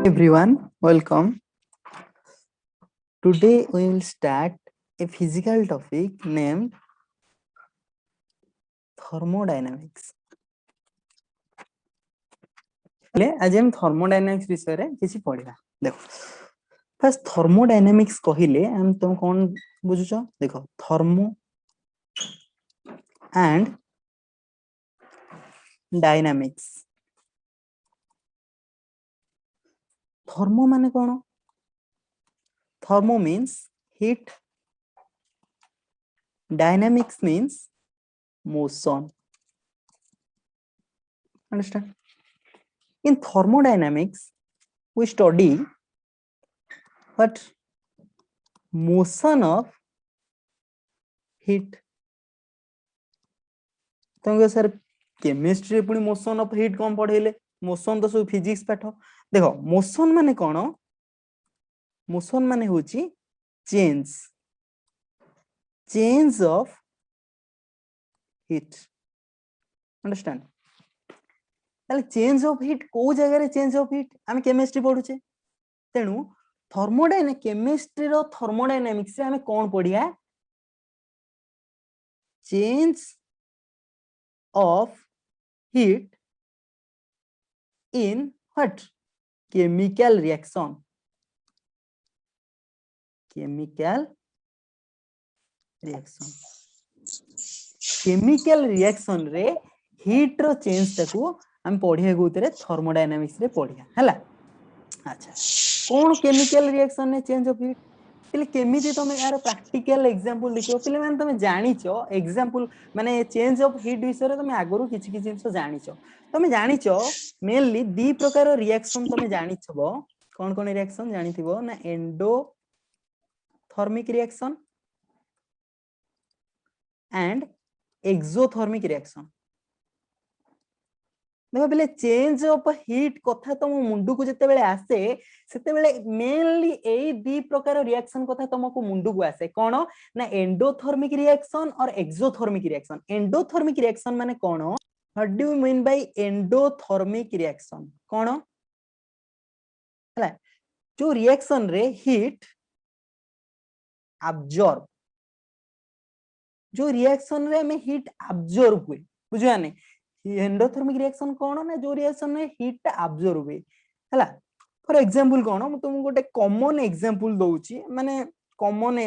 Everyone, welcome. Today we will start a physical topic named thermodynamics. आज हम thermodynamics विषय रे किसी पढ़िबा देखो फर्स्ट थर्मोडायनामिक्स कहिले हम तुम कोन बुझुछो देखो थर्मो एंड डायनामिक्स थर्मो माने कोन thermo means heat dynamics means motion understand in thermodynamics we study what motion of heat तुमको सर केमिस्ट्री पुनी मोशन ऑफ हीट कौन पढ़ेले मोशन तो सब फिजिक्स पाठ देखो मोशन माने कौन मोशन माने होची change change of heat understand ताले चेंज ऑफ हीट को जगह रे चेंज ऑफ हीट हम केमिस्ट्री पढुचे तेनु थर्मोडायनामिक्स केमिस्ट्री रो थर्मोडायनामिक्स रे हम कोन पढिया change of heat in what chemical reaction chemical reaction रे heat रो चेंज ताकू हम पढ़िया गुतरे थर्मोडायनामिक्स रे पढ़िया हला अच्छा कोन केमिकल रिएक्शन ने चेंज ऑफ हीट पिले केमिति तमे यार प्रैक्टिकल एग्जांपल देखियो पिले माने तमे जानिचो एग्जांपल माने चेंज ऑफ हीट विषय तमे आगरु किछि किछि जिंस जानिचो तमे जानिचो मेनली दी प्रकार रिएक्शन तमे जानिछबो कोन कोन रिएक्शन जानिथिबो ना endothermic reaction and exothermic reaction देखो पहले चेंज ऑफ हीट कथा तुम मुंडू को जते बेले आसे सेते बेले मेनली एई दी प्रकार रिएक्शन कथा तुमको मुंडू को आसे कोन ना एंडोथर्मिक रिएक्शन और एक्सोथर्मिक रिएक्शन एंडोथर्मिक रिएक्शन माने कोन what do you mean by endothermic reaction कोन हला जो रिएक्शन रे हीट अब्जॉर्ब जो रिएक्शन रे में हीट अब्जॉर्ब हुए बुझिया ने एंडोथर्मिक रिएक्शन कोन ना जो रिएक्शन में हीट अब्जॉर्ब हुए हला फॉर एग्जांपल कोन म तुम गोटे कॉमन एग्जांपल दोउची माने कॉमन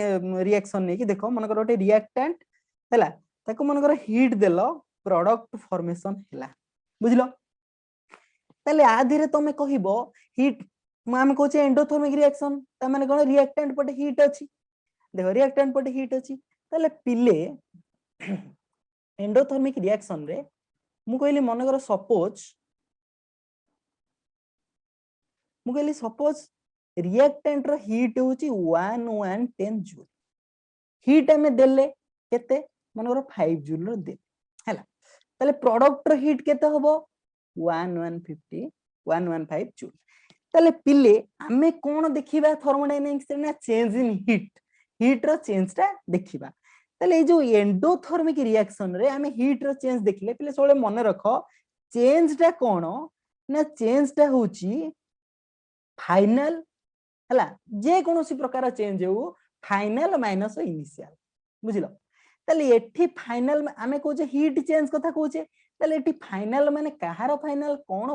रिएक्शन ने कि देखो मन कर गोटे रिएक्टेंट हला ताको मन कर हीट देलो प्रोडक्ट फॉर्मेशन हला बुझलो तले आ धीरे तमे कहिबो हीट हम कहचे एंडोथर्मिक रिएक्शन त माने कोन रिएक्टेंट पटे हीट अछि देखो रिएक्टेंट पटे हीट अछि तले पिले एंडोथर्मिक रिएक्शन रे मु कहली मन कर सपोज रिएक्टेंट रो हीट होची 1110 जूल हीट हमें देले केते मन कर 5 जूल रो दे हैला तले प्रोडक्ट रो हीट केते होबो 1115 जूल तले पिले हमें कोन देखिबा थर्मोडायनामिक्स रे ना चेंज इन हीट रो चेंज ता देखिबा तले जो एंडोथर्मिक रिएक्शन रे हमें हीट रो चेंज देखले पिले सोले मन रखो चेंज ता कोन ना चेंज ता होची फाइनल हला जे कोनोसी प्रकार चेंज हो फाइनल माइनस इनिशियल बुझिलो तले एठी फाइनल हमें कहूचे हीट चेंज कथा कहूचे तले एठी फाइनल माने कहार फाइनल कोन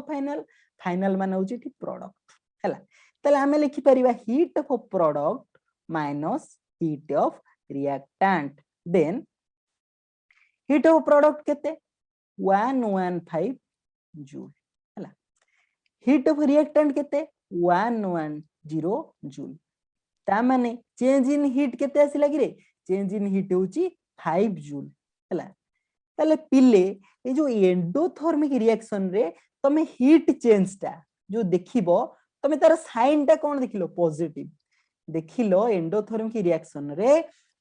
फाइनल माने होची एठी प्रोडक्ट हला तले हमें लिखि परिबा heat of product minus heat of reactant then heat of product केते 115 जूल हला हीट ऑफ रिएक्टेंट केते 110 जूल ता माने चेंज इन हीट केते आसी कि रे चेंज इन हीट होची 5 जूल हला तले पिले ए जो एंडोथर्मिक रिएक्शन रे तमे हीट चेंज ता जो देखिबो तमे तार साइन ता कोन देखिलो पॉजिटिव देखिलो एंडोथर्मिक रिएक्शन रे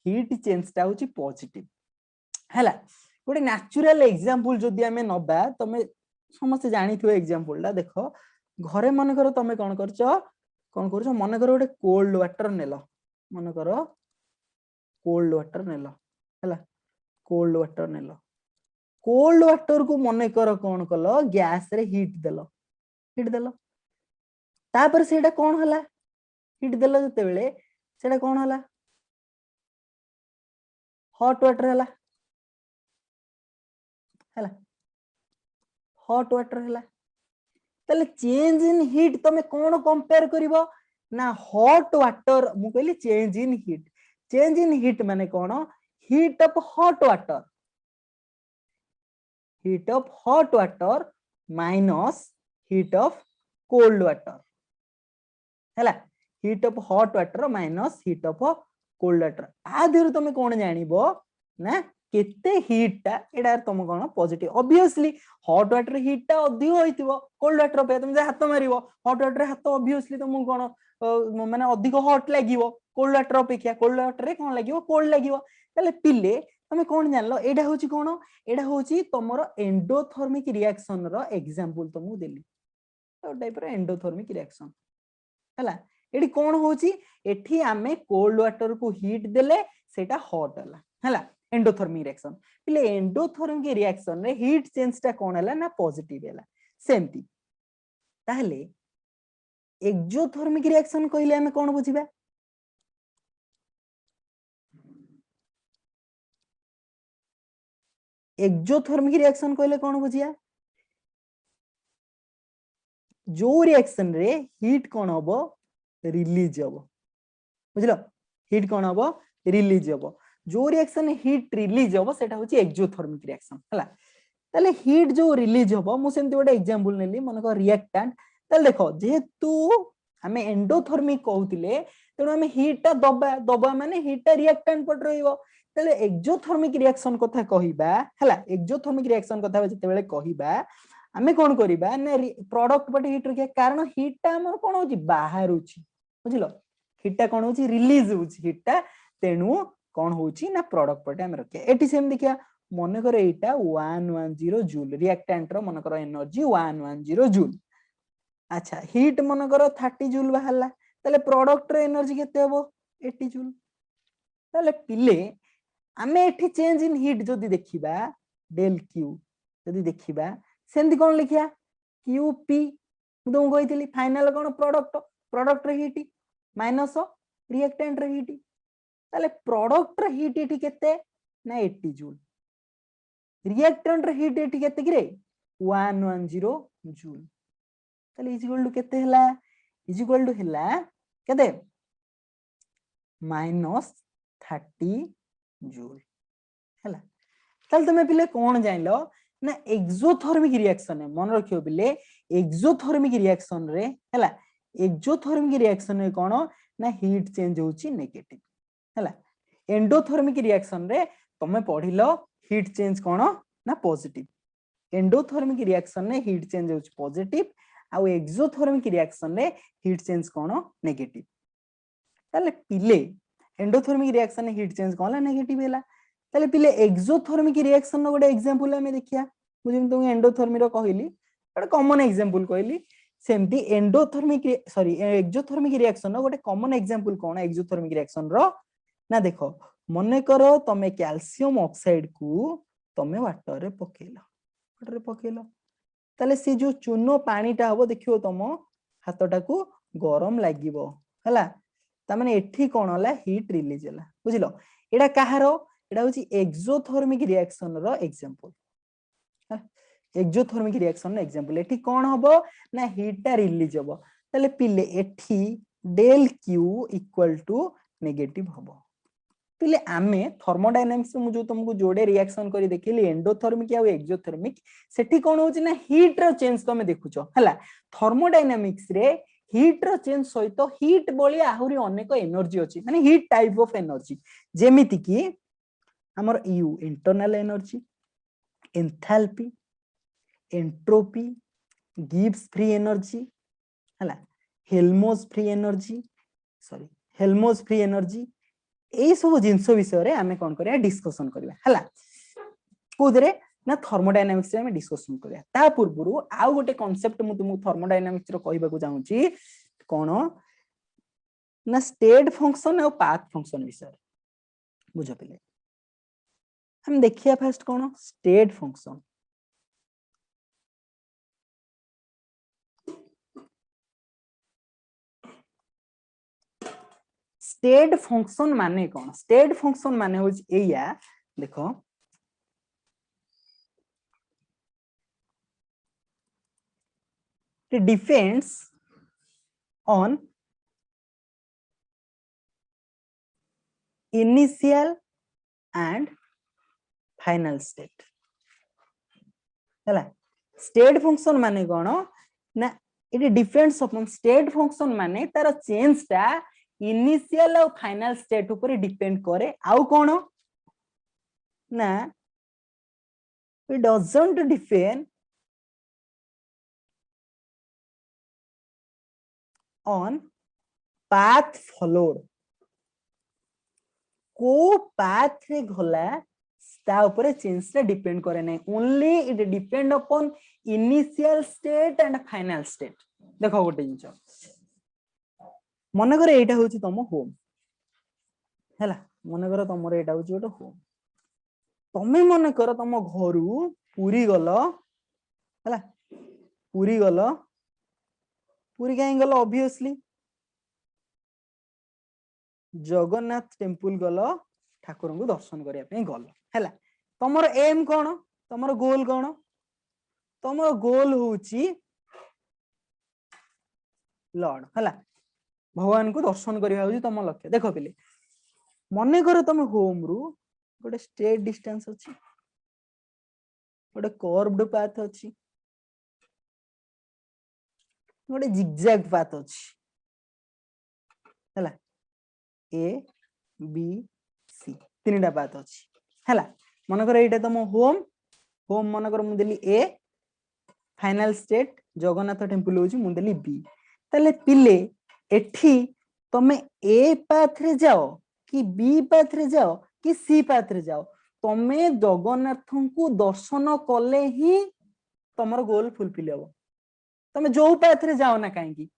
हीट चेंज ता होची पॉजिटिव हला गोटे नेचुरल एग्जांपल जदी हमें नबा तमे समस्त जानि थियो एग्जांपल ला देखो घरे मन करो तमे कोन करछो मन करो गोटे कोल्ड वाटर नेलो मन करो कोल्ड वाटर नेलो हला कोल्ड वाटर को मन करो कोन कलो गैस रे हीट देलो तापर सेटा कोन हला हीट देला जते बेले सेटा कोन हला हॉट वाटर हला हला हॉट वाटर हला तले चेंज इन हीट तमे कोन कंपेयर करिवो ना हॉट वाटर मु कहली चेंज इन हीट माने कोन heat of hot water minus heat of cold water हैला heat of hot water minus heat of cold water आ देर तुम कौन जानिबो ना केते हीट टा एडा तुम कोन positive obviously hot water heat टा अधिक होइतिबो कोल्ड वाटर पे तुम जे हाथ मारिबो हॉट वाटर हाथ ऑब्वियसली तुम कोन माने अधिक हॉट लागिवो कोल्ड वाटर अपेक्षा कोल्ड वाटर रे कोन लागिवो कोल्ड लागिवो तले पिले तुम कोन जानलो एडा होची कोन एडा होची तमरो एंडोथर्मिक रिएक्शन रो एग्जांपल तुमु देली तो टाइप रो एंडोथर्मिक रिएक्शन हला एठी कोन होची एठी आमे कोल्ड वाटर को हीट देले सेटा हॉट हला हला एंडोथर्मिक रिएक्शन पिले एंडोथर्मिक रिएक्शन रे हीट चेंज टा कोन हला ना पॉजिटिव हला सेमती ताहले एक्सोथर्मिक रिएक्शन कहिले आमे कोन बुझिबा एक्सोथर्मिक रिएक्शन कहिले कोन बुझिया जो रिएक्शन रे हीट कोन हबो रिलीज हबो बुझलो हीट कोन हबो रिलीज हबो जो रिएक्शन हीट रिलीज हबो सेटा होची एक्सोथर्मिक रिएक्शन हला ताले हीट जो रिलीज हबो मु सेमती गोटे एग्जांपल नेली मन को रिएक्टेंट ताले देखो जेहेतु हमें एंडोथर्मिक कहउतिले तेणु हमें हीट टा दबा दबा माने हीट टा रिएक्टेंट पट रहिबो ताले एक्सोथर्मिक रिएक्शन कथा कहिबा हला एक्सोथर्मिक रिएक्शन कथा जते बेले कहिबा हमें कोन करिबा ना प्रोडक्ट पटे हीट रखिया कारण हीट टा हमर कोन होची बाहर होची बुझिलो हीट टा कोन होची रिलीज होची हीट टा तेणु कोन होची ना प्रोडक्ट पटे हम रखिया एटी सेम देखिया मन कर एटा 110 जूल रिएक्टेंट रो मन कर एनर्जी 110 जूल अच्छा हीट मन कर 30 जूल बाहरला ताले प्रोडक्ट रो एनर्जी केते हबो 80 जूल ताले पिले आमे एठी चेंज इन हीट जदी देखिबा डेल क्यू जदी देखिबा सेंदी कोन लिखिया क्यूपी तुम कहितली फाइनल कोन प्रोडक्ट रो हीट माइनस रिएक्टेंट रो हीट ताले प्रोडक्ट रो हीट एठी केते ना 80 जूल रिएक्टेंट रो हीट एठी केते कि रे 110 जूल ताले इज इक्वल टू केते हला इज इक्वल टू हला केते -30 जूल हला ताले तुमे पिले कोन जानिलो ना एक्सोथर्मिक रिएक्शन है मन रखियो पिले एक्सोथर्मिक रिएक्शन रे हला एक्सोथर्मिक रिएक्शन रे कोन ना हीट चेंज होची नेगेटिव हला एंडोथर्मिक रिएक्शन रे तमे पढिलो हीट चेंज कोन ना पॉजिटिव एंडोथर्मिक रिएक्शन रे हीट चेंज होची पॉजिटिव आ एक्सोथर्मिक रिएक्शन रे हीट चेंज कोन नेगेटिव ताले पिले एंडोथर्मिक रिएक्शन रे हीट चेंज कोन नेगेटिव हैला ताले पिले एक्सोथर्मिक रिएक्शन रो गोटे एग्जांपल हमें देखिया मुझे तुम एंडोथर्मिक रो कहली गोटे कॉमन एग्जांपल कहली सेमती एंडोथर्मिक सॉरी एक्सोथर्मिक रिएक्शन रो गोटे कॉमन एग्जांपल कोन एक्सोथर्मिक रिएक्शन रो ना देखो मने करो तमे कैल्शियम ऑक्साइड को तमे वाटर रे पकेलो ताले से जो चूनो पानीटा हबो देखियो तम हाथटा को गरम लागिवो हला ता माने एठी कोन हला हीट रिलीज हला बुझिलो एडा काहारो एडा होची एक्सोथर्मिक रिएक्शन रो एग्जांपल एक्सोथर्मिक रिएक्शन रो एग्जांपल एठी कोन हबो ना हीट टा रिलीज हबो ताले पिले एठी del Q equal to negative हबो पिले आमे थर्मोडायनामिक्स मु जो तुमको जोडे रिएक्शन करी देखिली एंडोथर्मिक या एक्सोथर्मिक सेठी कोन होची ना हीट रो चेंज तमे देखुचो हला थर्मोडायनामिक्स रे हीट रो चेंज सहित हीट बोली आहुरी अनेक एनर्जी अछि माने हीट टाइप ऑफ एनर्जी जेमिति की हमर you internal energy enthalpy entropy Gibbs free energy हला हेल्महोल्ट्ज फ्री एनर्जी ए सब जिंस विषय रे आमे कोन करिया डिस्कशन करिया हला कोदरे ना थर्मोडायनामिक्स रे आमे डिस्कशन करिया ता पूर्वरु आउ गोटे कांसेप्ट मु तुमु थर्मोडायनामिक्स रो कहबा को चाहूची कोन ना स्टेट फंक्शन और पाथ फंक्शन विषय बुझ पिले हम देखिया फर्स्ट कोन स्टेट फंक्शन स्टेट फंक्शन माने कौन स्टेट फंक्शन माने हो एया देखो it depends on initial and final state है स्टेट फंक्शन माने कौन ना it depends upon state function माने तार चेंज टा इनिशियल और फाइनल स्टेट ऊपर डिपेंड करे आउ कौन ना it doesn't depend on path followed को path रे गला ता ऊपर चेंज टा डिपेंड करे नै only it depend upon initial state and final state देखो गोटे जिंस मन करे एटा होची तम होम हैला मन करे तमर एटा होची गोटे होम तमे मन कर तम घरु पूरी गलो हैला पूरी गलो पूरी कहीं गलो ऑब्वियसली जगन्नाथ टेम्पल गलो ठाकुर को दर्शन करिया पे गलो हैला तमर एम कोन तमर गोल कोन तमर गोल होची लॉर्ड हैला भगवान को दर्शन करिया होची तम लक्ष्य देखो पिले मने कर तम होम रु गोटे स्ट्रेट डिस्टेंस अछि गोटे कर्व्ड पाथ अछि गोटे जिगजैग पाथ अछि हैला ए बी सी तीनटा पाथ अछि हैला मन कर एटा तम होम होम मन कर मु देली ए फाइनल स्टेट जगन्नाथ टेम्पल होची मु देली बी तले पिले एठी तमे ए पाथ रे जाओ कि बी पाथ रे जाओ कि सी पाथ रे जाओ तमे जगन्नाथ को दर्शन कले ही तमर गोल फुलफिल हो तमे जो पाथ रे जाओ ना काहेकि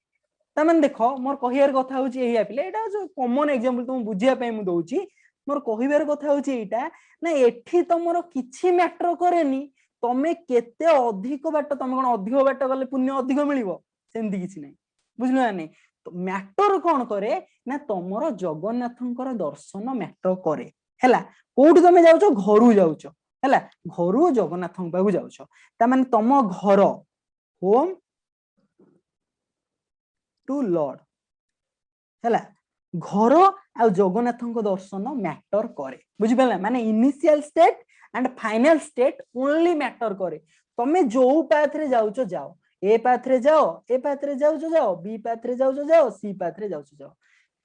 तमन देखो मोर कहियार कथा होची एही आपिले एटा जो कॉमन एग्जांपल तुम बुझिया पे मु दोउची मोर कहिबार कथा होची एटा ना एठी तमरो किछि मैटर करेनी तमे केते अधिक बाट तमे कोन अधिक बाट गले पुण्य अधिक मिलिबो सेंदी किछि नै बुझलो ना नै तो मैटर कोन करे ना तमरो जगन्नाथंकर दर्शन मैटर करे हैला कोउठी तमे जाउछो घरु जाउछो हैला घरु जगन्नाथं पाखु जाउछो ता माने तम घर होम टू लॉर्ड हैला घर आ जगन्नाथं को दर्शन मैटर करे बुझि पले माने initial state and final state only matter करे तमे जो पाथ रे जाउछो जाओ ए पाथ रे जाओ ए पाथ रे जाउछो जाओ बी पाथ रे जाउछो जाओ सी पाथ रे जाउछो जाओ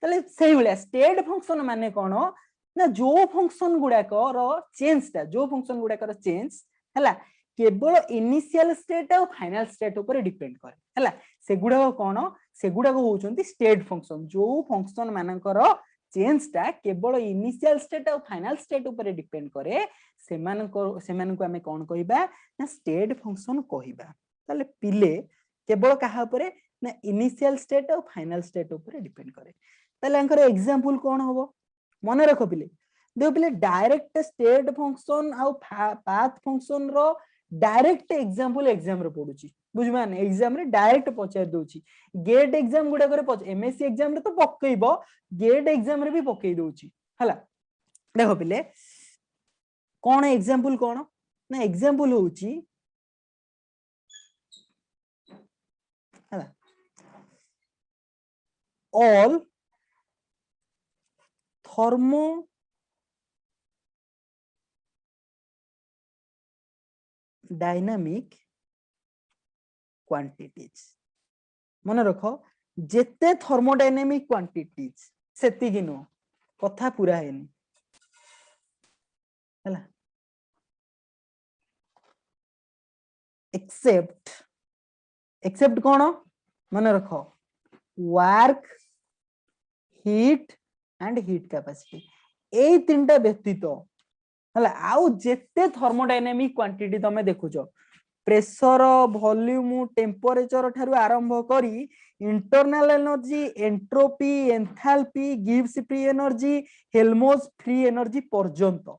तले सेही बेला स्टेट फंक्शन माने कोन ना जो फंक्शन गुडा रो चेंज ता जो फंक्शन गुडा रो चेंज हैला केवल इनिशियल स्टेट और फाइनल स्टेट ऊपर डिपेंड करे हैला सेगुडा कोन सेगुडा होउचंती स्टेट फंक्शन जो फंक्शन मानकर चेंज ता केवल इनिशियल स्टेट और फाइनल स्टेट ऊपर डिपेंड करे सेमान को हमें कोन कहिबा ना स्टेट फंक्शन कहिबा ताले पिले केवल कहा ऊपर ना इनिशियल स्टेट और फाइनल स्टेट ऊपर डिपेंड करे ताले अंकर एग्जांपल कोन होबो मने रखो पिले देखो पिले डायरेक्ट स्टेट फंक्शन और पाथ फंक्शन रो डायरेक्ट एग्जांपल एग्जाम रे पडुची बुझमा ने एग्जाम रे डायरेक्ट पचार दोची गेट एग्जाम गुडा करे एमएससी एग्जाम रे तो पक्कइबो गेट एग्जाम रे भी पक्कइ दोची हला देखो पिले कोन एग्जांपल कोन ना एग्जांपल होची हला ऑल थर्मो डायनामिक क्वांटिटीज मन रख जेते थर्मोडायनामिक क्वांटिटीज सेति किनो कथा पूरा हेनी हला एक्सेप्ट कोन मन रख work heat and heat capacity ए तीनटा व्यतीत हला आउ जेते थर्मोडायनामिक क्वांटिटी तमे देखुचो प्रेशर वॉल्यूम टेम्परेचर ठारू आरंभ करी internal energy entropy enthalpy gives free energy Helmholtz free energy पर्यंत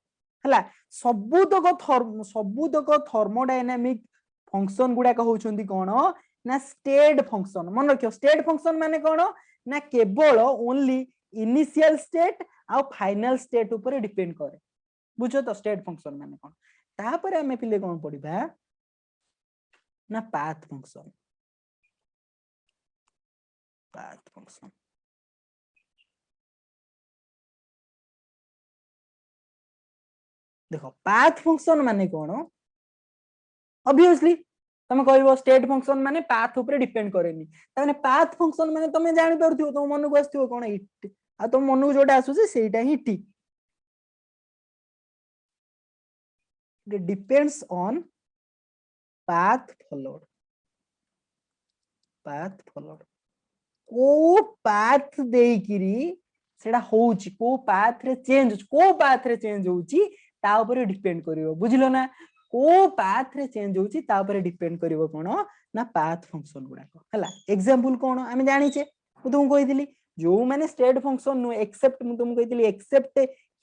हला सबुतक थर्मोडायनामिक फंक्शन गुडा होउछंती कोन ना स्टेट फंक्शन मन रखियो स्टेट फंक्शन माने कोन ना केवल ओनली इनिशियल स्टेट आ फाइनल स्टेट ऊपर डिपेंड करे बुझो तो स्टेट फंक्शन माने कोन तापर हमें पिले कोन पढिबा ना पाथ फंक्शन देखो पाथ फंक्शन माने कोन ऑब्वियसली तुम कहबो स्टेट फंक्शन माने पाथ ऊपर डिपेंड करेनी ताने पाथ फंक्शन माने तुम जानि परथियो तुम मन को आस्थियो कोन इट आ तुम मन को जोटा आसु से सेटा ही ठीक it depends on path followed को पाथ देकिरी सेटा होउची को पाथ रे चेंज होउची ता ऊपर डिपेंड करिवो बुझिलो ना को पाथ रे चेंज होउची ता ऊपर डिपेंड करिवो कोन ना पाथ फंक्शन गुडा को हला एग्जांपल कोन हम जानि छे मु तुम कहि दिली जो माने स्टेट फंक्शन नु एक्सेप्ट मु तुम कहि दिली एक्सेप्ट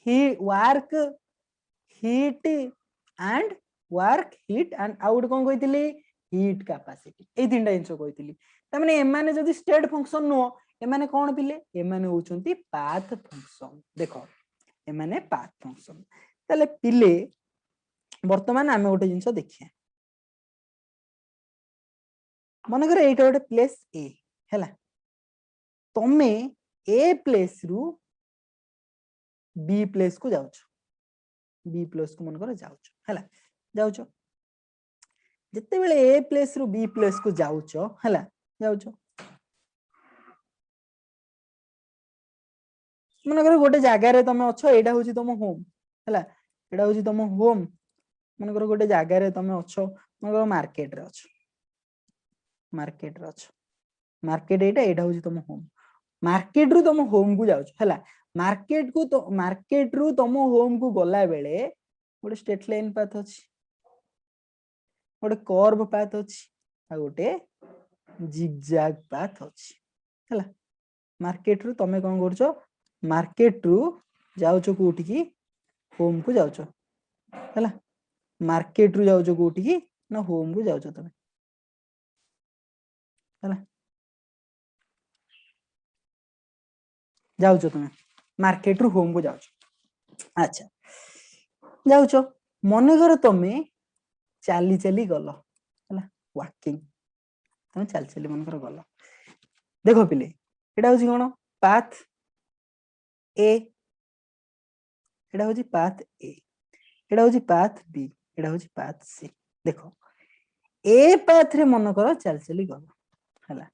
ही work heat and work heat and out कोन कहि दिली हीट कैपेसिटी ए तीनटा जिंस कहि दिली त माने एमाने जदी स्टेट फंक्शन नो एमाने कोन पिले एमाने होचंती पाथ फंक्शन देखो एमाने पाथ फंक्शन तले पिले वर्तमान आमे गोटे जिंस देखिया मन करे एटा गोटे प्लेस ए हैला तमे ए प्लेस रु बी प्लेस को जाउछ बी प्लेस को मन करे जाउछ हैला जाउछ जत्ते बेले ए प्लेस रु बी प्लेस को जाउछ हैला जाउछ मन करे गोटे जागा रे तमे अछो एटा होची तम होम हैला एटा होची तम होम मन करे गोटे जागा रे तमे अछो मन करे मार्केट रे अछो मार्केट एटा होची तम होम मार्केट रु तम होम को जाउछ हैला मार्केट रु तम होम को गला बेले गोटे स्ट्रेट लाइन पाथ अछि गोटे कर्व पाथ अछि आ गोटे जिगजैग पाथ अछि हैला मार्केट रु तमे कोन करछो मार्केट रु जाउछो कोठी की होम को जाउछो हैला मार्केट रु जाउछो कोठी की ना होम को जाउछो तमे हैला जाउछो तमे मार्केट रु होम को जाउछो अच्छा जाउछो मने कर तमे चाली चाली गलो हैला वॉकिंग तमे चाली चाली मन कर गलो देखो पिले एटा होची कोन पाथ ए एटा होची पाथ ए एटा होची पाथ बी एटा होची पाथ सी देखो ए पाथ रे मन कर चाली चाली गलो हैला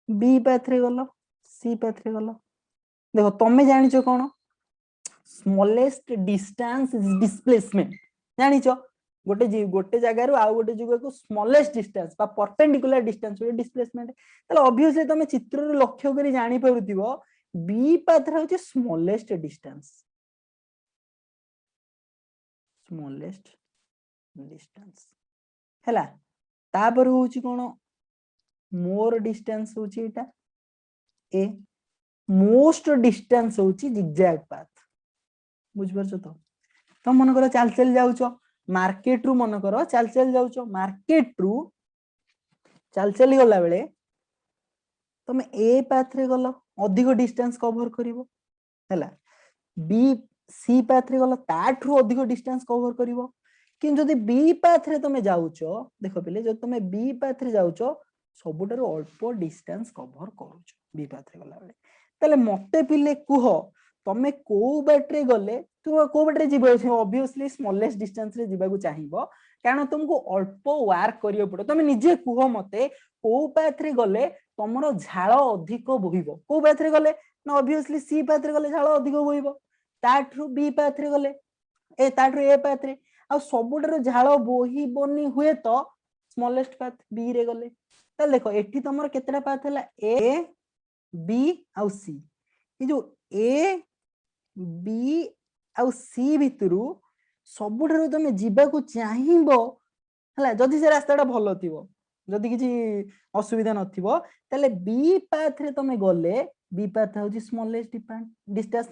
बी पाथ रे गलो सी पाथ रे गलो देखो तमे जानि छो कोन स्मॉलेस्ट डिस्टेंस डिस्प्लेसमेंट जानि छो गोटे जगह रु आ गोटे जगह को स्मॉलेस्ट डिस्टेंस बा परपेंडिकुलर डिस्टेंस हो डिस्प्लेसमेंट तले ऑब्वियसली तमे चित्र रु लक्ष्य करी जानि परुतिबो बी पाथ रे होची स्मॉलेस्ट डिस्टेंस हैला तापर होची कोन मोर डिस्टेंस होची एटा ए मोस्ट डिस्टेंस होची जिगजैग पाथ बुझ परछो तो मन करो चाल चल जाउछो मार्केट रु मन करो चाल चल जाउछो मार्केट रु चाल चली गला बेले तमे ए पाथ रे गलो अधिक डिस्टेंस कवर करिवो हैला बी सी पाथ रे गलो ताठू अधिक डिस्टेंस कवर करिवो कि जदी बी पाथ रे तमे जाउछो देखो पिले जदी तमे बी पाथ रे जाउछो सबुटारो अल्प डिस्टेंस कवर करूछो बी पाथ रे गला बेले तले मते पिले कुह तमे को बाटरे गले तू को बाटरे जीव ऑब्वियसली स्मॉलेस्ट डिस्टेंस रे जीवा को चाहिबो कारण तुमको अल्प वर्क करियो पड़ो तमे निजे कुह मते को पाथ रे गले तमरो झाळ अधिक बोहिबो को पाथ रे गले ना ऑब्वियसली सी पाथ रे गले झाळ अधिक बोहिबो ताठू बी पाथ रे गले ए ताठू ए पाथ रे आ सबुटारो झाळ बोहिबोनी हुए तो स्मॉलेस्ट पाथ बी रे गले त देखो एठी तमरो केतेटा पाथ हला ए बी आउ सी ये जो ए बी आउ सी भितरु सबुठारु तमे जीवा को चाहिबो हला जदी से रास्ताटा भलो थिबो जदी किछि असुविधा नथिबो तले बी पाथ रे तमे गले बी पाथ होची स्मॉलेस्ट डिस्टेंस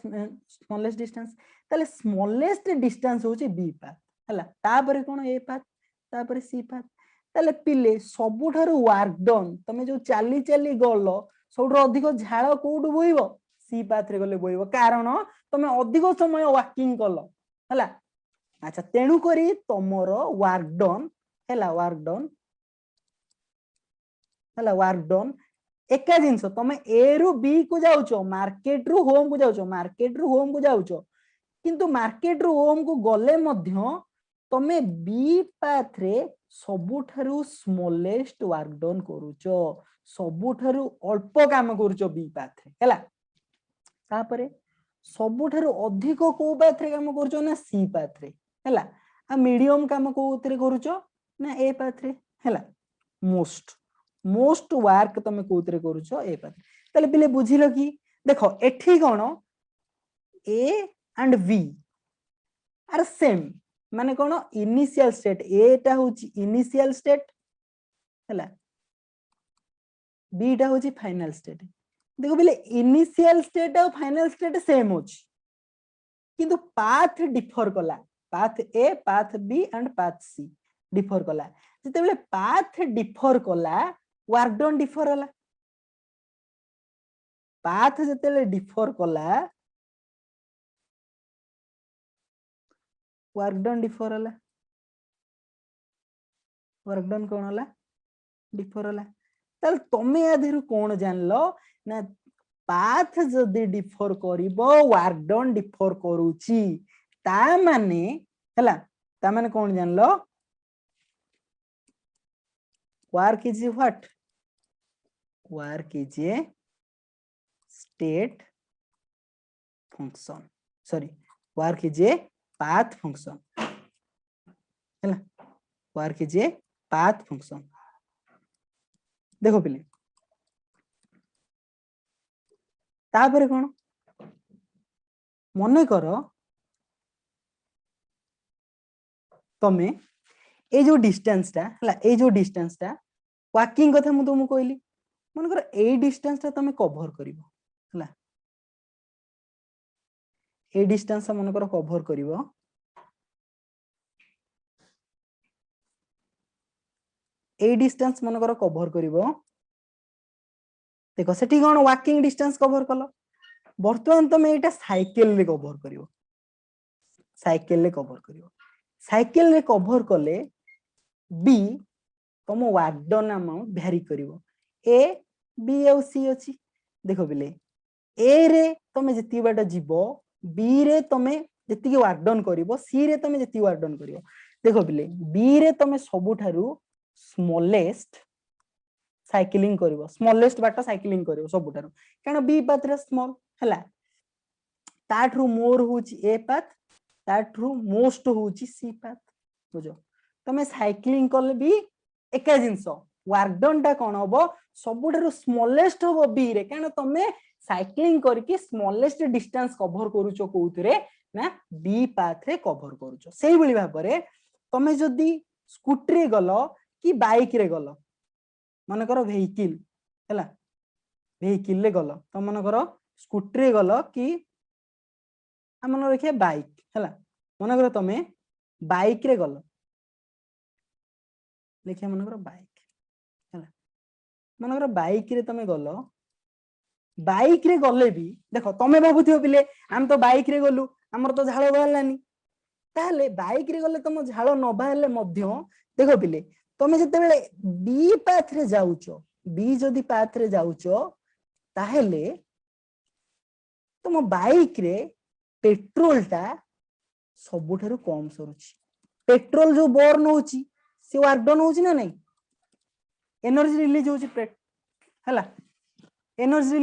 तले स्मॉलेस्ट डिस्टेंस होची बी पाथ हला तापरे कोन ए पाथ तापरे सी पाथ तले पिले सबुठारु वर्क डन तमे जो चाली चाली गलो सबुठारु अधिक झाळ कोडु बोइबो सी पाथ रे गले बोइबो कारण तमे अधिक समय वाकिंग कलो हला अच्छा तेणु करी तमर वर्क डन हला वर्क डन एका जिंस तमे ए रु बी को जाउचो मार्केट रु होम को जाउचो मार्केट रु होम को जाउचो किंतु मार्केट रु होम को गले मध्य तमे बी पाथ रे सबुठारु स्मॉलेस्ट वर्क डन करूचो सबुठारु अल्प काम करूचो बी पाथ रे हला तापरे सबुठारु अधिक को पाथ रे काम करूचो ना सी पाथ रे हला आ मीडियम काम कोउतरे करूचो ना ए पाथ रे हला मोस्ट वर्क तमे कोउतरे करूचो ए पाथ ताले पिले बुझिलो कि देखो एठी कोन A and B are same माने कोन इनिशियल स्टेट एटा होची इनिशियल स्टेट हला बी टा होची फाइनल स्टेट देखो बिले इनिशियल स्टेट और फाइनल स्टेट सेम होची किंतु पाथ डिफर कला path A path B and path C differ कला जते बेले पाथ डिफर कला वर्क डन डिफर होला पाथ जते बेले डिफर कला वर्क डन डिफर होला वर्क डन कोन होला डिफर होला तल तमे आधेरु कोन जानलो ना पाथ जदी डिफर करिवो वर्क डन डिफर करूची ता माने हला ता माने कोन जानलो work is what work is a state function sorry work is a path function हला work is a path function देखो पिले तापर कोन मने करो तमे ए जो डिस्टेंस टा हला ए जो डिस्टेंस टा वॉकिंग कथा मु तुमको कहली मन करो ए डिस्टेंस टा तमे कवर करिवो हला ए डिस्टेंस मन करो कवर करिवो ए डिस्टेंस मन करो कवर करिवो देखो सेठी कोन वॉकिंग डिस्टेंस कवर कलो वर्तमान तमे एटा साइकिल रे कवर करिवो साइकिल रे कवर कले बी तम वर्क डन अमाउंट वैरी करिवो ए बी और सी अछि देखो बिले ए रे तमे जति बाट जीवो बी रे तमे जति वर्क डन करिवो सी रे तमे जति वर्क डन करिवो देखो बिले बी रे तमे सबुठारु स्मॉलेस्ट साइकिलिंग करिवो स्मॉलेस्ट बाट साइकिलिंग करिवो सबुठारु कारण बी पाथ रे स्मॉल हला ताठरू मोर होची ए पाथ ताठरू मोस्ट होची सी पाथ बुझो तमे साइकिलिंग करले भी एका जिंस वर्क डन टा कोन होबो सबुठारु स्मॉलेस्ट होबो बी रे कारण तमे साइकिलिंग करके स्मॉलेस्ट डिस्टेंस कवर करूचो कोउतरे ना बी पाथ रे कवर करूचो सेही बळी भाबरे तमे जदी स्कूटी रे गलो कि बाइक रे गलो मन करो व्हीकल हला व्हीकल रे गलो तो मन करो स्कूटी रे गलो कि मन रखिए बाइक हला मन करो तमे बाइक रे गलो लिखिए मन करो बाइक हला मन करो बाइक रे तमे गलो बाइक रे गले भी देखो तमे भाबुथियो बिले हम तो बाइक रे गलु हमर तो झाळ बाहलानी ताले बाइक रे गले तम झाळ न बाहले मध्य देखो बिले तमे जते बेले बी पाथ रे जाउचो बी जदी पाथ रे जाउचो ताहेले तुम बाइक रे पेट्रोल टा सबुठारु कम सरुची पेट्रोल जो बर्न होची से वर्क डन होची ना नहीं एनर्जी रिलीज होची हला एनर्जी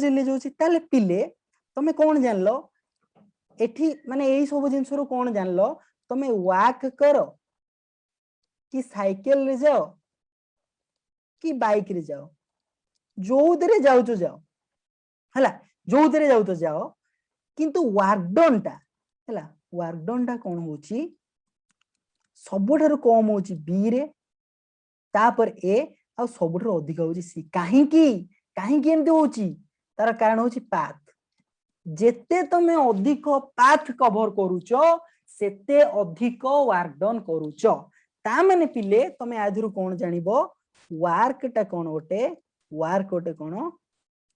रिलीज होची ताले पिले तमे कोन जानलो एठी माने एई सब जिंस रो कोन जानलो तमे वॉक करो कि साइकिल रे जाओ कि बाइक रे जाओ जो दरे जाओ तो जाओ हला जो दरे जाओ तो जाओ किंतु वर्क डन टा हला वर्क डन टा कोन होची सबुठारु कम होची बी रे तापर ए आ सबुठारु अधिक होची सी काहे की एमती होची तार कारण होची पाथ जेते तमे अधिक पाथ कवर करूचो सेते अधिक वर्क डन करूचो ता माने पिले तमे आधुरु कोन जानिबो वर्क टा कोन गोटे कोन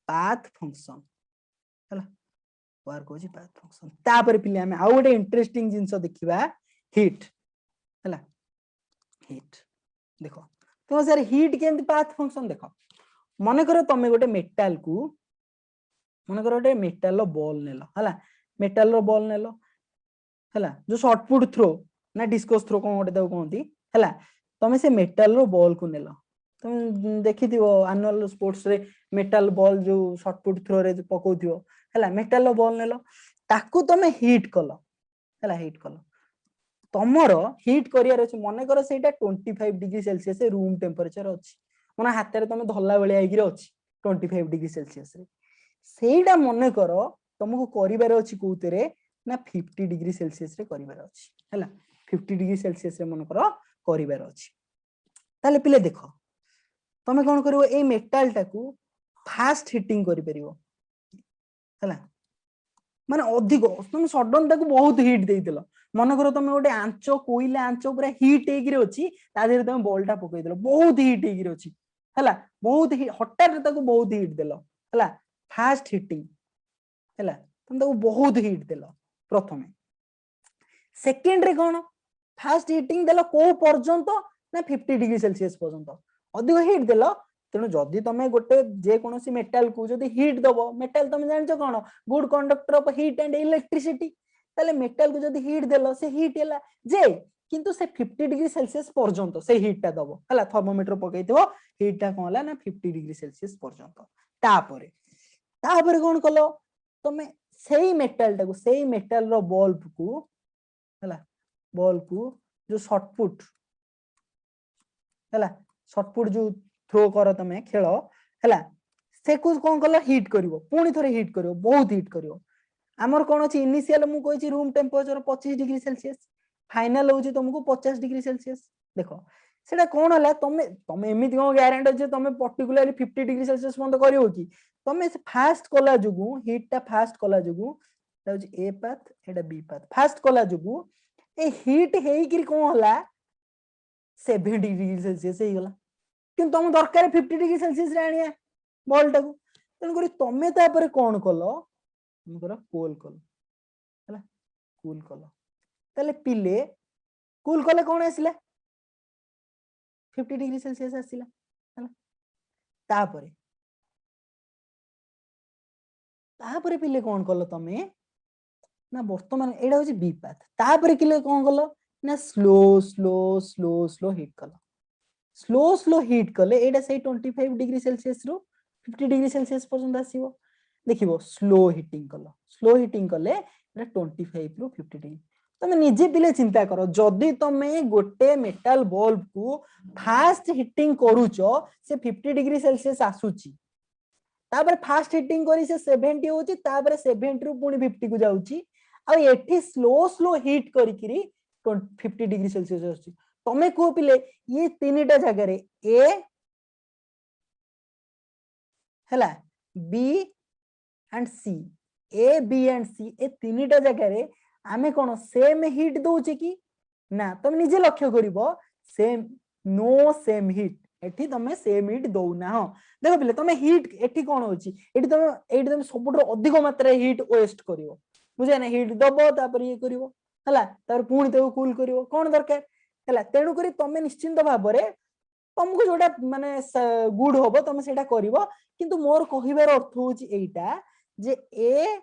पाथ फंक्शन हला वर्क होची पाथ फंक्शन तापर पिले हमें आउ गोटे इंटरेस्टिंग जिंस देखिबा हीट हला हीट देखो तो सर हीट केंति पाथ फंक्शन देखो मन करो तमे गोटे मेटाल को मन करो गोटे मेटाल रो बॉल नेलो हला मेटाल रो बॉल नेलो हला जो शॉर्ट पुट थ्रो ना डिस्कस थ्रो कोन गोटे दाउ कोंती हला तमे से मेटाल रो बॉल को नेलो तुम देखिथिबो एनुअल स्पोर्ट्स रे मेटाल बॉल जो शॉर्ट पुट थ्रो रे पकोथिबो हला मेटाल रो बॉल नेलो ताकू तमे हीट कलो हला हीट कलो तमरो हीट करियार अछि मने करो सेटा 25 डिग्री सेल्सियस रूम टेंपरेचर अछि मने हाथ रे तमे धल्ला बेले आइगिर अछि 25 डिग्री सेल्सियस रे सेटा मने करो तुमको करिवार अछि कोउतरे ना 50 डिग्री सेल्सियस रे करिवार अछि हला 50 डिग्री सेल्सियस रे मन करो करिवार अछि ताले पिले देखो तमे कोन करिवो ए मेटल टाकू फास्ट हिटिंग करि परिवो हला माने अधिक तुम सडन ताकू बहुत हिट देइतलो मन करो तुम गोटे आंचो कोइला आंचो पूरा हिट हेगिर अछि ता देहरे तुम बॉलटा पकई देलो बहुत हिट हेगिर अछि हला बहुत हटात ताकू बहुत हिट देलो हला फास्ट हिटिंग हला तुम ताकू बहुत हिट देलो प्रथमे सेकंड रे कोन फास्ट हिटिंग देलो को पर्यंत ना 50 डिग्री सेल्सियस पर्यंत अधिक हिट देलो तेणु जदि तमे गोटे जे कोनोसी मेटल को जदि हिट दबो मेटल तमे जानछो कोन good conductor of heat and electricity ताले मेटल को जदि हिट देलो से हिट हैला जे किंतु से 50 डिग्री सेल्सियस पर्यंत से हिट ता दबो हला थर्मोमीटर पकैथिबो हिट ता कोन हला ना 50 डिग्री सेल्सियस पर्यंत तापरे कोन कलो तमे सेही मेटल रो बल्ब को हला बॉल को जो शॉर्टपुट हला शॉर्टपुट जो थ्रो करो तमे खेलो हला से को कोन कलो हिट करिवो पुनी थरे हिट करिवो बहुत हिट करिवो हमर कोन अछि इनिशियल मु कहै room temperature 25 degree Celsius final होची तुमको 50 डिग्री सेल्सियस देखो सेटा कोन हला तमे एमिति को ग्यारंटी जे तमे पर्टिकुलरली 50 डिग्री सेल्सियस बंद करिवो की तमे फास्ट कला जुगु हीट ता फास्ट कला जुगु होची a path Etah B path fast कला जुगु ए हीट हेइकिर कोन हला 70 डिग्री सेल्सियस हे गला किंतु तुम दरकार 50 डिग्री सेल्सियस रे आनिया बॉल टाकू तन करी तमे ता पर कोन कलो तुम करो कूल कलो हला कूल कलो तले पिले कूल कले कोन आसिला 50 डिग्री सेल्सियस आसिला हला तापरे पिले कोन कलो तमे ना वर्तमान एडा होची बी पाथ तापरे किले कोन कलो ना slow slow slow slow hit कलो स्लो हिट कले एडा से 25 डिग्री सेल्सियस रो 50 डिग्री सेल्सियस पर्यंत आसीबो देखिबो स्लो हिटिंग कले एडा 25 रो 50 डिग्री तमे निजे पिले चिंता करो जदि तमे गोटे मेटल बल्ब को फास्ट हिटिंग करूचो से 50 डिग्री सेल्सियस आसुची तापर फास्ट हिटिंग करी से 70 होची तापर 70 रु पुनी 50 को जाउची आ एठी स्लो हिट करिकिरी 50 डिग्री सेल्सियस आसुची तमे को पिले ये तीनटा जगह रे ए हला B and C A B and C ए तीनटा जगह रे आमे कोन सेम हिट दोचे की ना तुम निजे लक्ष्य करिवो सेम नो सेम हिट एठी तमे सेम हिट दो ना हो देखो पिले तमे हिट एठी कोन होची एठी तमे सबुठ अधिक मात्रा हिट वेस्ट करिवो बुझे ना हिट दबो तापर ये करिवो हला तापर पुणी तो कूल करिवो कोन दरकार हला तेणु करी तमे निश्चिंत भाबरे तुमको जोटा माने गुड होबो तमे सेटा करिवो किंतु मोर कहिबार अर्थ होची एटा जे ए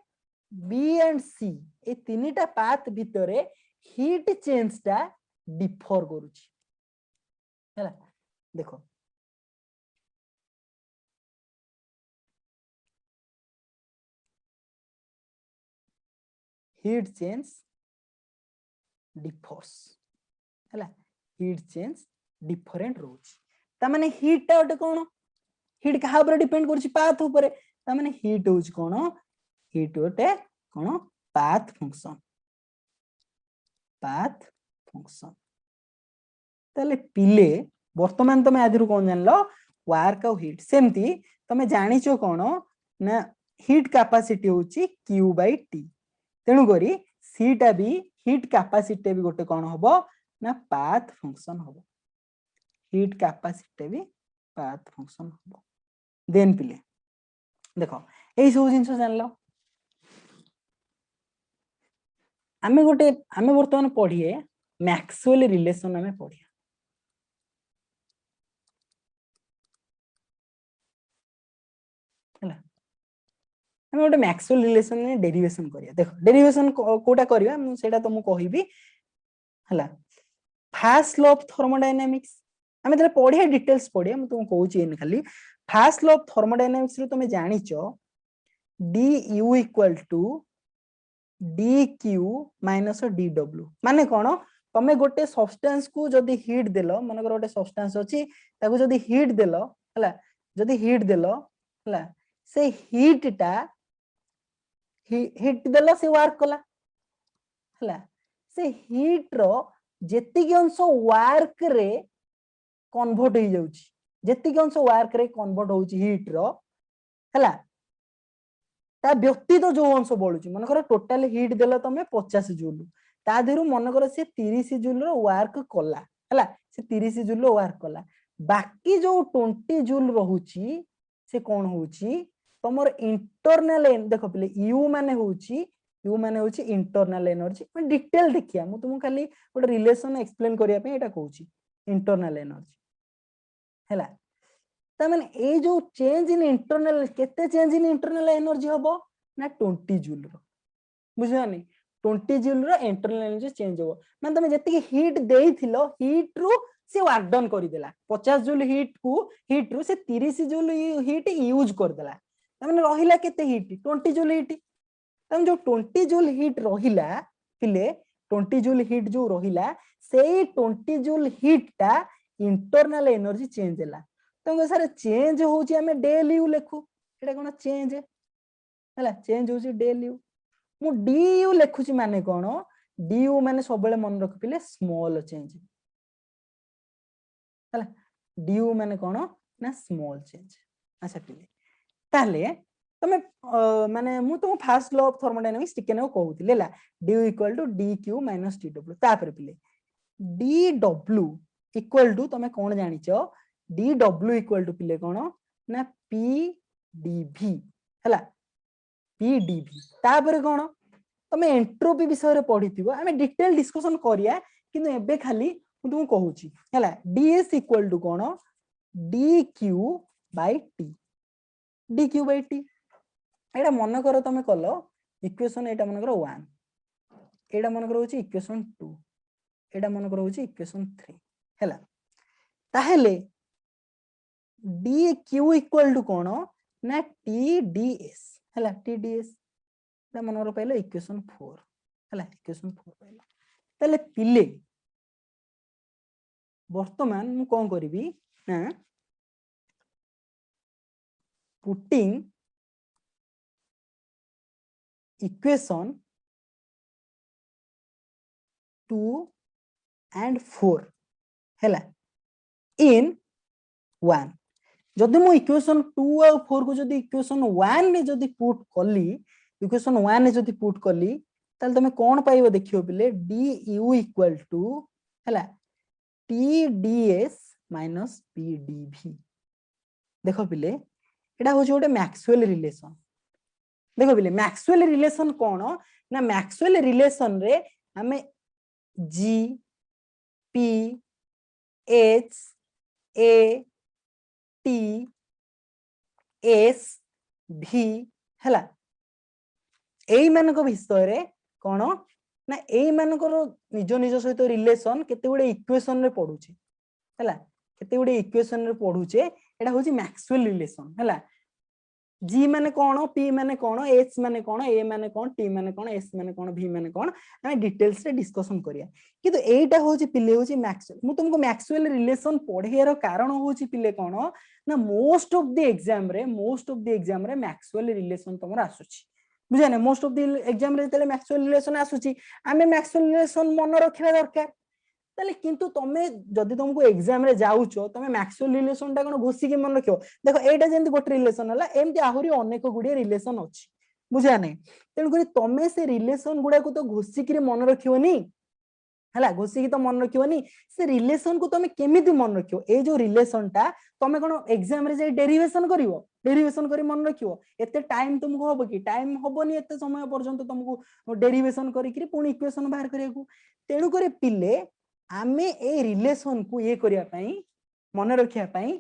बी एंड सी ए तीनटा पाथ भितरे हीट चेंज टा डिफर करूची हला देखो हीट चेंज डिफर्स हला हीट चेंज डिफरेंट रोची ता माने हीट टा ओटे कोन हीट कहा ऊपर डिपेंड करची पाथ ऊपर ता माने हीट होची कोन हीट ओटे कोन पाथ फंक्शन ताले पिले वर्तमान तमे आदिरु कोन जानलो वर्क और हीट सेमती तमे जानिचो कोन ना हीट कैपेसिटी होची Q बाय T तेनु करी C टा भी हीट कैपेसिटी भी गोटे कोन होबो ना पाथ फंक्शन होबो हीट कैपेसिटी भी पाथ फंक्शन होबो देन पिले देखो यही सब जिन जान लो आमे गोटे आमे वर्तमान पढ़िए मैक्सवेल रिलेशन आमे पढ़िए हैला आमे गोटे मैक्सवेल रिलेशन ने डेरिवेशन करिया देखो डेरिवेशन कोटा करिया मु सेटा तो मु कहिबी हैला फर्स्ट लॉ ऑफ थर्मोडायनामिक्स आमे तले पढ़िया डिटेल्स पढ़िया मु तुम कहूची एन खाली फर्स्ट लॉ ऑफ थर्मोडायनामिक्स रो तुमे जानिचो du equal to dq minus dw माने कोन तमे गोटे सब्सटेंस को जदी हीट देलो मानकर गोटे सब्सटेंस अछि ताको जदी हीट देलो हला जदी हीट देलो हला से हीट टा हीट देलो से वर्क कला हला से हीट रो जेतिक अंश वर्क रे कन्वर्ट हो जाउची जेतिक अंश वर्क रे कन्वर्ट होउची हीट रो हला ता व्यक्ति तो जो अंश बळुची मनकर टोटल हीट देला तमे 50 जूल ता देरु मनकर से 30 जूल रो वर्क कला हला से 30 जूल रो वर्क कला बाकी जो 20 जूल रहूची से कोन होउची तमर इंटरनल देखो पले यू माने होउची इंटरनल एनर्जी मैं डिटेल देखिया मु तुम खाली गोटे रिलेशन एक्सप्लेन करिया पे एटा कहूची इंटरनल एनर्जी हला ता माने ए जो चेंज इन इंटरनल केते चेंज इन इंटरनल एनर्जी हबो ना 20 जूल रो बुझानी 20 जूल रो इंटरनल एनर्जी चेंज हो माने तमे जति हीट देइथिलो हीट रु से वर्क डन करि देला 50 जूल हीट रु से 30 जूल हीट यूज कर देला ता माने रहिला केते हीट 20 जूल हीट तम जो 20 जूल हीट रहिला पिले 20 जूल हीट जो रहिला सेई 20 जूल हीट टा इंटरनल एनर्जी चेंज होला तो सर चेंज होची हमें डेल यू लिखु एटा कोन चेंज हला चेंज होची डेल यू मु डी यू लिखुची माने कोन डी यू माने सबले मन रख पिले स्मॉल चेंज हला डी यू माने कोन ना स्मॉल चेंज अच्छा पिले ताले तमे माने मु तुम फर्स्ट लॉ ऑफ थर्मोडायनामिक्स टिके न कहउतिले ला d equal to dq - dw तापर पिले dw इक्वल टू तमे कोन जानिचो dw इक्वल टू पिले कोन ना pdv हला pdv तापर कोन तमे एंट्रोपी विषय रे पढिथिबो हमें डिटेल डिस्कशन करिया किंतु एबे खाली मु तुम कहूची हला ds इक्वल टू कोन dq / t dq / t एटा मन करो तमे कलो इक्वेशन एटा मन करो 1 एटा मन करो होची इक्वेशन 2 एटा मन करो होची इक्वेशन 3 हला ताहेले dq इक्वल टू कोन ना tds हला tds एटा मन करो पहले इक्वेशन 4 हला इक्वेशन 4 पहले ताले पिले वर्तमान मु कोन करबी ना पुटिंग इक्वेशन 2 and 4 हैला इन 1 जदि मु इक्वेशन 2 और 4 को जदि इक्वेशन 1 ने जदि पुट कली इक्वेशन 1 ने जदि पुट कली ताल तमे कोन पाइबो देखियो बिले du इक्वल टू हैला tds माइनस pdv देखो बिले एटा हो जोटे मैक्सवेल रिलेशन देखो बिले मैक्सवेल रिलेशन कोन ना मैक्सवेल रिलेशन रे हमें G P H A T S V हला एई मानक विषय रे कोन ना एई मानकर निज निज सहित रिलेशन केते गुडे इक्वेशन रे पढुचे हला केते गुडे इक्वेशन रे पढुचे एटा होची मैक्सवेल रिलेशन हला G माने कोन P माने कोन H माने कोन A माने कोन T माने कोन S माने कोन V माने कोन हम डिटेल्स रे डिस्कशन करिया किंतु एटा होची पिले होची मैक्सवेल मु तुमको मैक्सवेल रिलेशन पढेयर कारण होची पिले कोन ना मोस्ट ऑफ द एग्जाम रे मैक्सवेल रिलेशन तमर आसुची बुझा ना मोस्ट ऑफ द एग्जाम रे तले मैक्सवेल रिलेशन आसुची आमे मैक्सवेल रिलेशन मन रखिबा दरकार ताले किंतु तमे जदी तुमको एग्जाम रे जाउचो तमे मैक्सवेल रिलेशन टा कोन घोसी के मन रखियो देखो एटा जेंति गोटे रिलेशन हला एमति आहुरी अनेक गुडी रिलेशन अछि बुझा नै तेन करी तमे से रिलेशन गुडा को तो घोसी के मन रखियोनी हला घोषिकी तो मन रखिबनी से रिलेशन को तुम केमिति मन रखियो ए जो रिलेशन टा तुम कोन एग्जाम रे जे डेरिवेशन करिवो डेरिवेशन करी मन रखियो एते टाइम तुमको होबो कि टाइम होबोनी एते समय पर्यंत तुमको डेरिवेशन करी कि पुनी इक्वेशन बाहर करिया को तेनु करे पिले आमे ए रिलेशन को ये करिया पई मन रखिया पई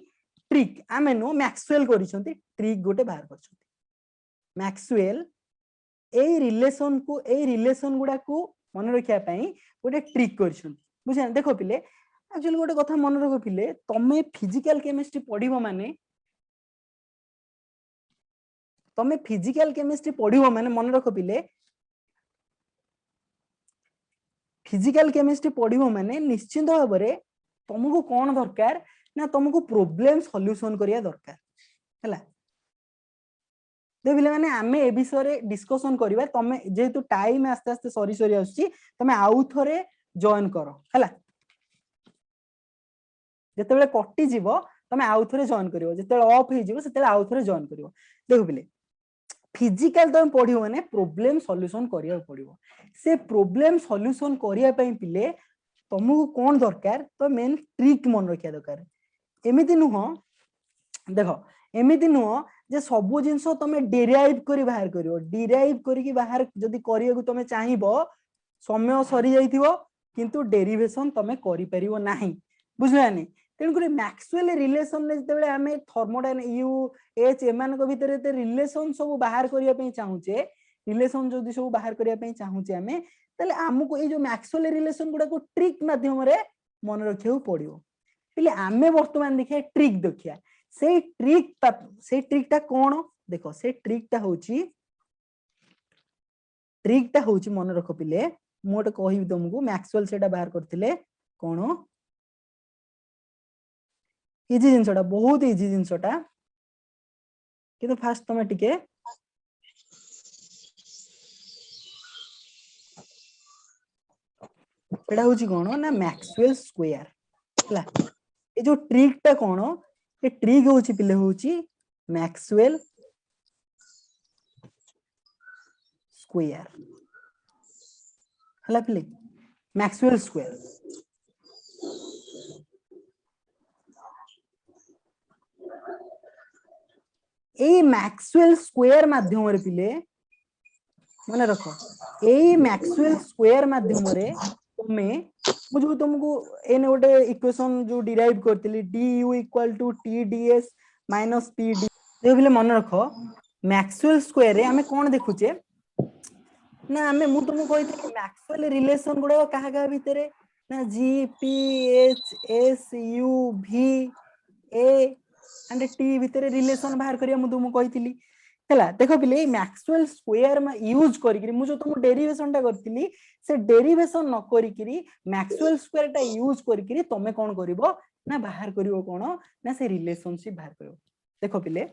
ट्रिक आमे नो मैक्सवेल करिसंती ट्रिक गोटे बाहर करछंती मैक्सवेल ए रिलेशन गुडा को मन रखिया पई गोटे ट्रिक करछंती बुझा देखो पिले एक्चुअली गोटे कथा मन रखो पिले तमे फिजिकल केमिस्ट्री पढिबो माने मन रखो पिले फिजिकल केमिस्ट्री पढिबो माने निश्चित भाबरे तुमको कोन दरकार ना तुमको प्रॉब्लम सॉल्यूशन करिया दरकार हला देखिले माने आमे ए विषय डिस्कशन करिबा तमे जेतु टाइम आस्ते आस्ते सरी आछि तमे आउ थरे जॉइन करो हला जेतेबेले कटि जीवो तमे आउ थरे जॉइन करिवो जेतेबेले ऑफ हे जीवो सेतेबेले आउ थरे जॉइन करिवो देखो पिले फिजिकल तुम पढिबो माने प्रॉब्लम सॉल्यूशन करिया पड़िबो से प्रॉब्लम सॉल्यूशन करिया पई पिले तुमको कोन दरकार तो मेन ट्रिक मन रखिया दरकार एमिति नुह देखो एमिति नुह जे सब जिंस तमे डेराइव करी बाहर करिवो डेराइव करी की बाहर जदी करिया को तमे चाहिबो समय सरी जाइथिबो किंतु डेरिवेशन तमे करि परिबो नाही बुझलानी तेन करी मैक्सवेल रिलेशन ने जतेबेले हमें थर्मोडायनामिक्स यू एच एमान को भीतर ते रिलेशन सब बाहर करिया पई चाहूचे रिलेशन जदी सब बाहर करिया पई चाहूचे हमें तले हमको ए जो मैक्सवेल रिलेशन गुडा को ट्रिक माध्यम रे मन रखियो पड़ियो पहिले आमे वर्तमान देखिया ट्रिक देखिया से ट्रिक ता कोन देखो से ट्रिक टा होची मन रखो पिले मोटे कहिबी तुमको मैक्सवेल सेटा बाहर करथिले कोन इजी जिंसटा बहुत इजी जिंसटा किंतु फास्ट तमे टिके एटा होची कोन ना मैक्सवेल स्क्वायर हला ए जो ट्रिक टा कोन ए ट्रिक होची पिले होची मैक्सवेल स्क्वायर हला पिले मैक्सवेल स्क्वायर ए मैक्सवेल स्क्वायर माध्यम रे पिले माने रखो ए मैक्सवेल स्क्वायर माध्यम रे तुमे मुझे तुमको एने गोटे इक्वेशन जो डिराइव करतिली du = tds - pd देखले मन रखो मैक्सवेल स्क्वायर रे हमें कोन देखुचे ना हमें मु तुमको कहितली मैक्सवेल रिलेशन गुडा कहा कहा भितरे ना g p h s u v a and t भितरे रिलेशन बाहर करिया मु तुमको कहितली हला देखो पिले मैक्सवेल स्क्वायर में यूज करिकरी मु जो तुम डेरिवेशन टा करतिली से डेरिवेशन न करिकरी मैक्सवेल स्क्वायर टा यूज करिकरी तमे कोन करिवो ना बाहर करिवो कोन ना से रिलेशनशिप बाहर करिवो देखो पिले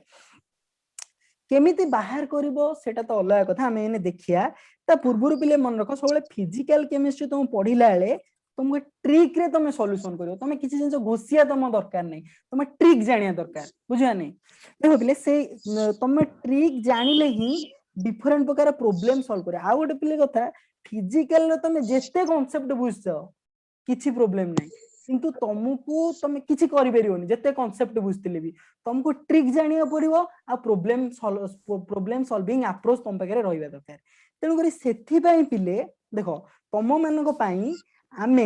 केमिति बाहर करिवो सेटा तो अलग कथा हमें एने देखिया ता पूर्वरु पिले मन रखो सबले फिजिकल केमिस्ट्री तुम पढिला बेले तुमको ट्रिक रे तुम सॉल्यूशन करिवो तुम किछि जिंस घोसिया तुम दरकार नै तुम ट्रिक जानिया दरकार बुझिया नै देखो पिले से तुम ट्रिक जानिले ही डिफरेंट प्रकार प्रॉब्लम सॉल्व करे आ गोटे पिले कथा फिजिकल रे तुम जेते कांसेप्ट बुझछो किछि प्रॉब्लम नै किंतु तुमको तुम किछि करि परियोनी जेते कांसेप्ट बुझतिले भी तुमको ट्रिक जानिया पड़िवो आ प्रॉब्लम सॉल्विंग अप्रोच तुम पाखरे रहिबा दरकार तेनु करी सेथि पई पिले देखो तुम मानको पई आमे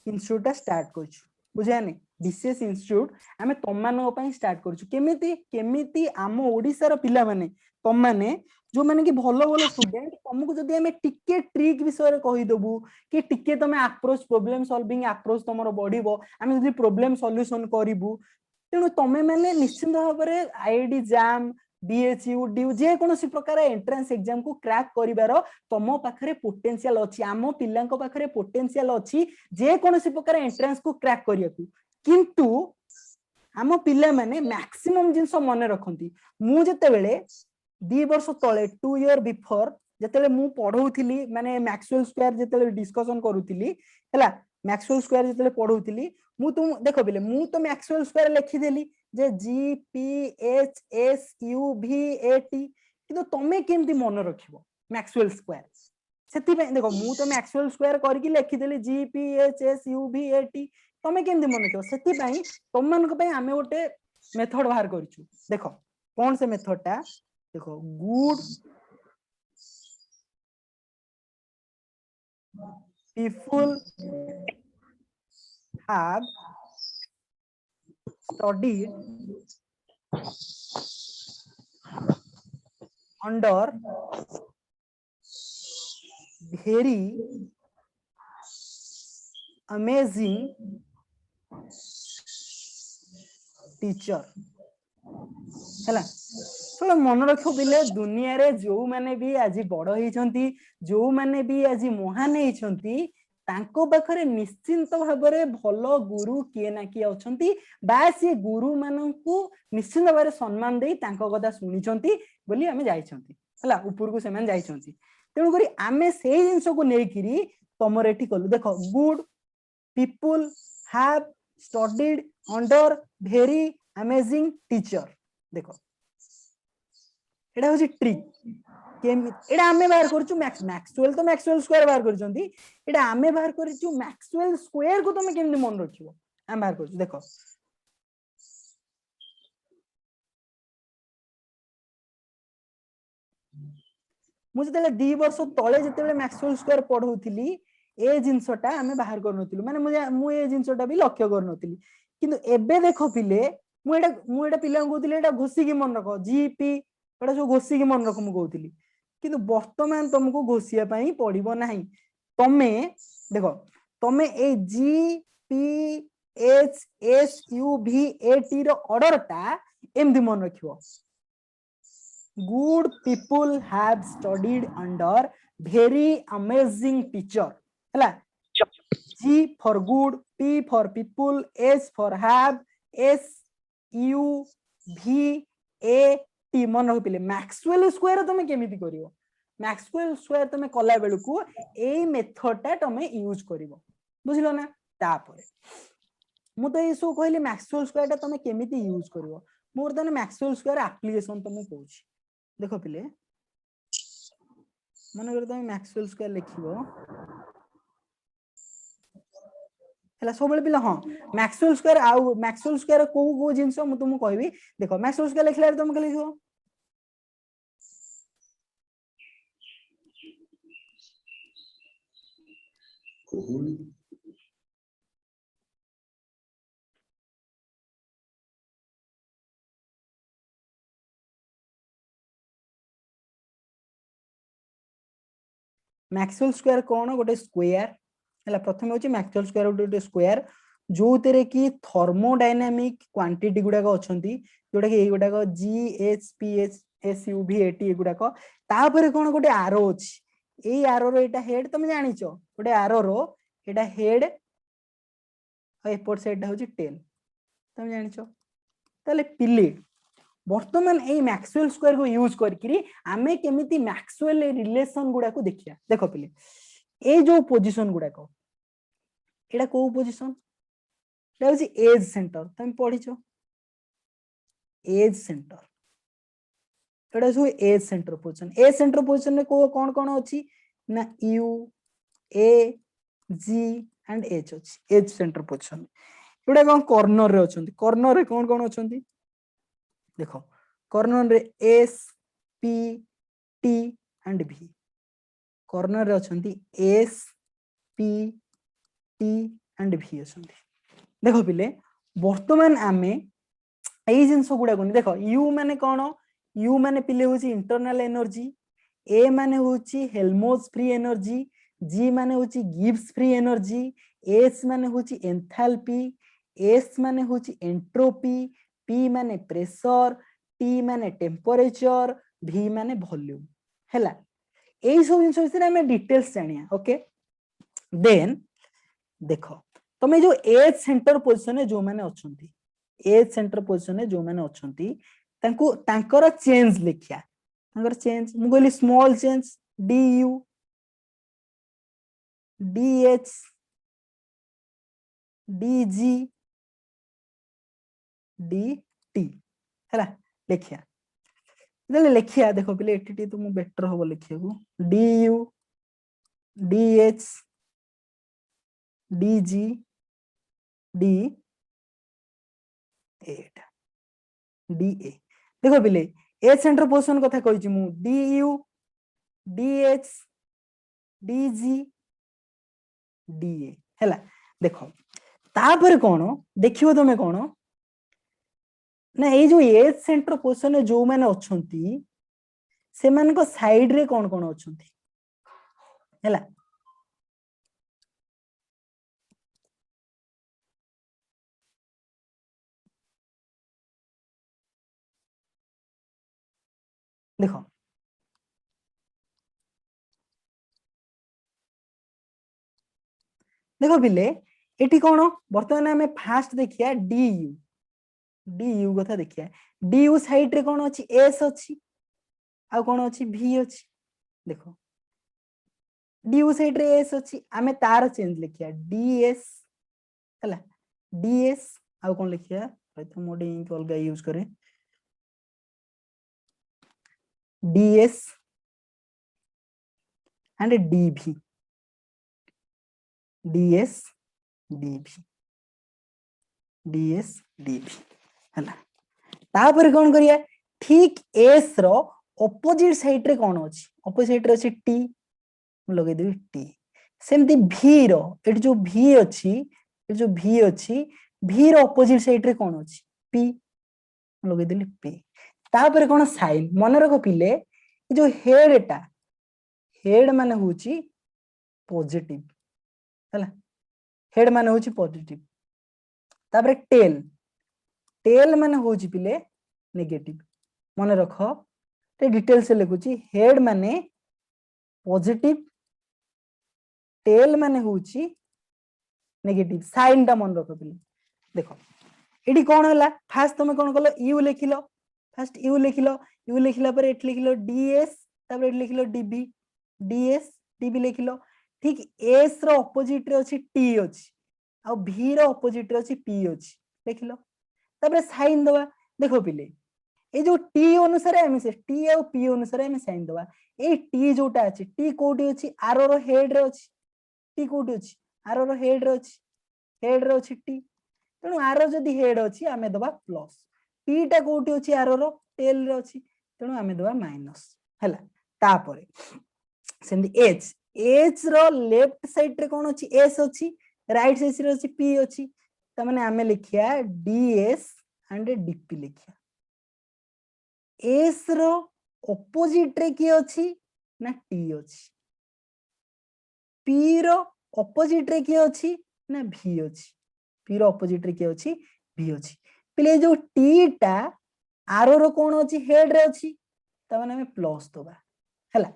इंस्टीट्यूट स्टार्ट करछु बुझानी बीसीएस इंस्टीट्यूट आमे तुम मानको पई स्टार्ट करछु केमिति आम ओडिसा रो पिला माने तुम माने जो माने कि भलो भलो स्टूडेंट तुमको जदी हमें टिके ट्रिक विषय रे कहि देबू कि टिके तमे अप्रोच प्रॉब्लम सॉल्विंग अप्रोच तमरो बढ़िबो आमे जदी प्रॉब्लम सॉल्यूशन करिवू तेनु तमे माने निश्चित भाबरे आईआईटी जाम बीएचयू डीयू जे कोनोसी प्रकार एंट्रेंस एग्जाम को क्रैक करिवारो तमो पाखरे पोटेंशियल अछि आमो पिल्लांको पाखरे पोटेंशियल अछि जे कोनोसी प्रकार एंट्रेंस को क्रैक करियकु किंतु आमो पिल्ला माने मैक्सिमम जिंस मने रखंती मु जते बेले 2 वर्ष तळे 2 इयर बिफोर जते मु पढौथिली माने मैक्सवेल स्क्वायर जते डिस्कशन करूथिली हला मैक्सवेल स्क्वायर जते पढौथिली मु तुम देखो बेले मु तो मैक्सवेल स्क्वायर लिखि देली जे G P H S U V A T किंतु तमे केमती मन रखिबो मैक्सवेल स्क्वायर सेति देखो मु तो मैक्सवेल स्क्वायर करके लिखिदेली G P H S U V A T तमे केमती मन रखियो सेति तुम मानक पई आमे गोटे मेथड बाहर करछु देखो कौन से मेथड टा देखो good people have studied under very amazing teacher हैला थोड़ा मन रखो बिले दुनिया रे जो माने भी आज बड़ होइछंती जो माने भी आज महान होइछंती तांको पाखरे निश्चिंत भाबरे भलो गुरु किए ना किए अछंती बा से गुरु माननकु निश्चिंत भाबरे सम्मान देई तांको कथा सुनिछंती बोली हमें जाइछंती हैला ऊपर को सेमान जाइछंती तेनु करी आमे सेही जिंस को नेकिरी तमर एठी कलु देखो good people have studied under very amazing teacher देखो एटा होची ट्रिक केम एटा आमे बाहर करछु मैक्सवेल तो मैक्सवेल स्क्वायर बाहर करछंती एटा आमे बाहर करछु मैक्सवेल स्क्वायर को तमे केमने मन रखिबो आमे बाहर करछु देखो मु जतेले 2 वर्ष तळे जतेले मैक्सवेल स्क्वायर पढौथिली ए जिंसटा आमे बाहर करनथिलु माने मु ए जिंसटा भी लक्ष्य करनथिली किंतु एबे देखो पिले मु एटा पिला कहउथिली एटा घोसी की मन रखो जीपी एटा जो घोसी की मन रखो मु कहउथिली किंतु वर्तमान तुमको घोषिया पई पड़िबो नाही तमे देखो तमे ए G P H S U V A T रो ऑर्डर टा एमदी मन रखिबो good people have studied under very amazing teacher हैला G for good P for people S for have S U V A T मन रख पिले Maxwell square तमे केमिति करिवो मैक्सवेल स्क्वायर तमे कला बेलु को ए मेथड टा तमे यूज करिवो बुझिलो ना तापर मु तो एसो कहली मैक्सवेल स्क्वायर टा तमे केमिति यूज करिवो मोर तने मैक्सवेल स्क्वायर एप्लीकेशन तमे कहूची देखो पिले मन कर तुम मैक्सवेल स्क्वायर लिखिबो हला सब बेले पिला हां मैक्सवेल स्क्वायर आउ मैक्सवेल स्क्वायर को जिंस मु तुम कहबी देखो मैक्सवेल स्क्वायर लिखला तुम के लिखो मैक्सवेल स्क्वायर कोन गोटे स्क्वायर हला प्रथम होची मैक्सवेल स्क्वायर गोटे स्क्वायर जो तेरे की थर्मोडायनामिक क्वांटिटी गुडा को अछंती जोटा कि ए गुडा को G H P H S U V A T गुडा को तापर कोन गोटे आरो अछि ए आरो रो एटा हेड तुम जानिचो गोटे आरो रो एटा हेड आ एपोर्ट साइड होची टेल तुम जानिचो ताले पिले वर्तमान ए मैक्सवेल स्क्वायर को यूज करकरी आमे केमिति मैक्सवेल रिलेशन गुडा को देखिया देखो पिले ए जो पोजीशन गुडा को एटा को पोजीशन एटा होची एज सेंटर तुम पढिचो एज सेंटर एटा जो एज सेंटर पोजीशन में को कोन कोन अछि ना U A G and H अछि एज सेंटर पोजीशन एटा कोन कॉर्नर रे अछंती कॉर्नर रे कोन कोन अछंती देखो कॉर्नर रे एस पी टी एंड भी कॉर्नर रे अछंती एस पी टी एंड भी अछंती देखो पिले वर्तमान आमे एई जिंस गुडा कोनी देखो यू माने कोन यू माने पिले होची इंटरनल एनर्जी ए माने होची हेल्महोल्ट्ज फ्री एनर्जी जी माने होची गिब्स फ्री एनर्जी एस माने होची एंथैल्पी एस माने होची एंट्रोपी पी माने प्रेशर टी माने टेम्परेचर भी माने वॉल्यूम हैला एई सब जिंस विषय हमें डिटेल्स जानिया ओके देन देखो तमे जो एज सेंटर पोजीशन जो माने अछंती एज सेंटर पोजीशन जो माने अछंती तांको तांकर चेंज लिखिया तांकर चेंज मु कहली small change D U D H D G D T हैला लिखिया ले लिखिया देखो पहले एटीटी तो मु बेटर हो लिखिया को D you DH DG D8 DA देखो पिले एच सेंटर पोजिशन कथा कहिछि मु DU DH DG DA हैला देखो तापर कोन देखियो तमे कोन ना ए जो एच सेंटर पोजिशन रे जो माने अछंती से मान को साइड रे कोन कोन अछंती हैला देखो देखो पिले एटी कोन वर्तमान हमें फास्ट देखिया DU कथा देखिया DU साइड रे कोन अछि S अछि आ कोन अछि V अछि देखो DU साइड रे S अछि हमें तार चेंज लिखिया DS हैला DS आ कोन लिखिया तो मोडे इंक अलगा यूज करे DS and DV DS DV DS DV हैला तापर कोन करिया ठीक S रो ऑपोजिट साइड रे कोन अछि ऑपोजिट साइड रे अछि T लगे देबी T सेमती V रो एट जो V अछि ए जो V अछि V रो ऑपोजिट साइड रे कोन अछि P लगे देली P तापर कोन साइन मन रखो पिले जो हेड माने होची पॉजिटिव हैला हेड माने होची पॉजिटिव तापर टेल माने होची पिले नेगेटिव मन रखो ते डिटेल से लिखुची हेड माने पॉजिटिव टेल माने होची नेगेटिव साइन ता मन रखो पिले देखो एडी कोन होला फास्ट तुम कोन कलो यू लिखिलो फास्ट यू लिखिला पर एट लिखिलो डीएस तापर एट लिखिलो डीबी डीएस डीबी लिखिलो ठीक एस रो ऑपोजिट रे अछि टी अछि आ भी रो ऑपोजिट रे अछि पी अछि लिखिलो तापर साइन दवा देखो पिले ए जो टी अनुसार हम से टी और पी अनुसार हम साइन दवा ए टी जोटा अछि टी कोठी अछि आर रो हेड रे अछि टी कोठी अछि आर रो हेड रे अछि टी तेणु आर जदि हेड अछि आमे दबा प्लस पी टा कोठी अछि आर रो टेल रे अछि तेणु आमे दबा माइनस हैला तापरे सेंदी एच रो लेफ्ट साइड रे कोन अछि एस अछि राइट साइड रे अछि पी अछि त माने आमे लिखिया डीएस एंड डीपी लिखिया एस रो ऑपोजिट रे की अछि ना टी अछि पी रो ऑपोजिट रे की अछि ना भी अछि पी रो ऑपोजिट रे की अछि भी अछि पिले जो टी टा आर रो कोन अछि हेड रे अछि त माने हमें प्लस दबा हैला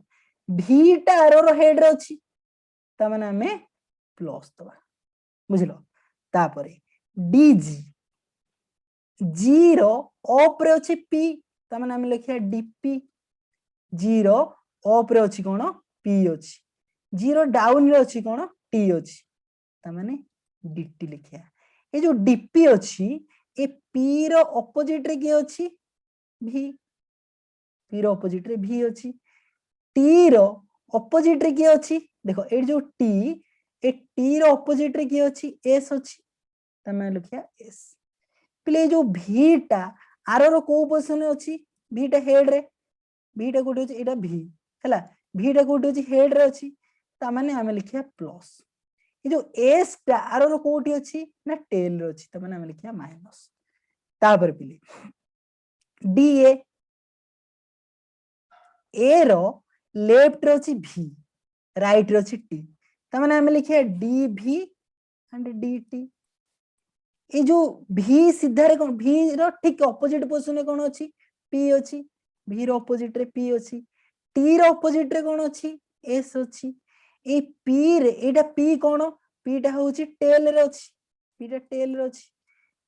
भी टा आर रो हेड रे अछि त माने हमें प्लस दबा बुझलो तापरे डीजी जीरो ऑफ रे अछि पी त माने हम लिखिया डीपी जीरो ऑफ रे अछि कोन पी अछि जीरो डाउन रे अछि कोन टी अछि त माने डीटी लिखिया ए जो डीपी अछि ए पी रो ऑपोजिट रे की अछि भी पी रो ऑपोजिट रे भी अछि टी रो ऑपोजिट रे की अछि देखो ए जो टी रो ऑपोजिट रे की अछि एस अछि त मैं लिखिया एस प्ले जो भी टा आर रो को पोजीशन अछि भी टा हेड रे भी टा कोठी अछि एटा भी हैला भी टा कोठी अछि हेड रे अछि त माने हम लिखिया प्लस ये जो एस टा आर रो कोठी अछि ना टेल रे अछि त माने हम लिखिया माइनस तापर पिले डीए ए रो लेफ्ट रे अछि भी राइट रे अछि टी त माने हम लिखिया डीवी एंड डीटी ए जो भी सीधा रे कोन भी रो ठीक ऑपोजिट पोजीशन रे कोन अछि पी अछि भी रो ऑपोजिट रे पी अछि टी रो ऑपोजिट रे कोन अछि एस अछि ए पी रे एटा पी कोन पी टा होछि टेल रे अछि पी टा टेल रे अछि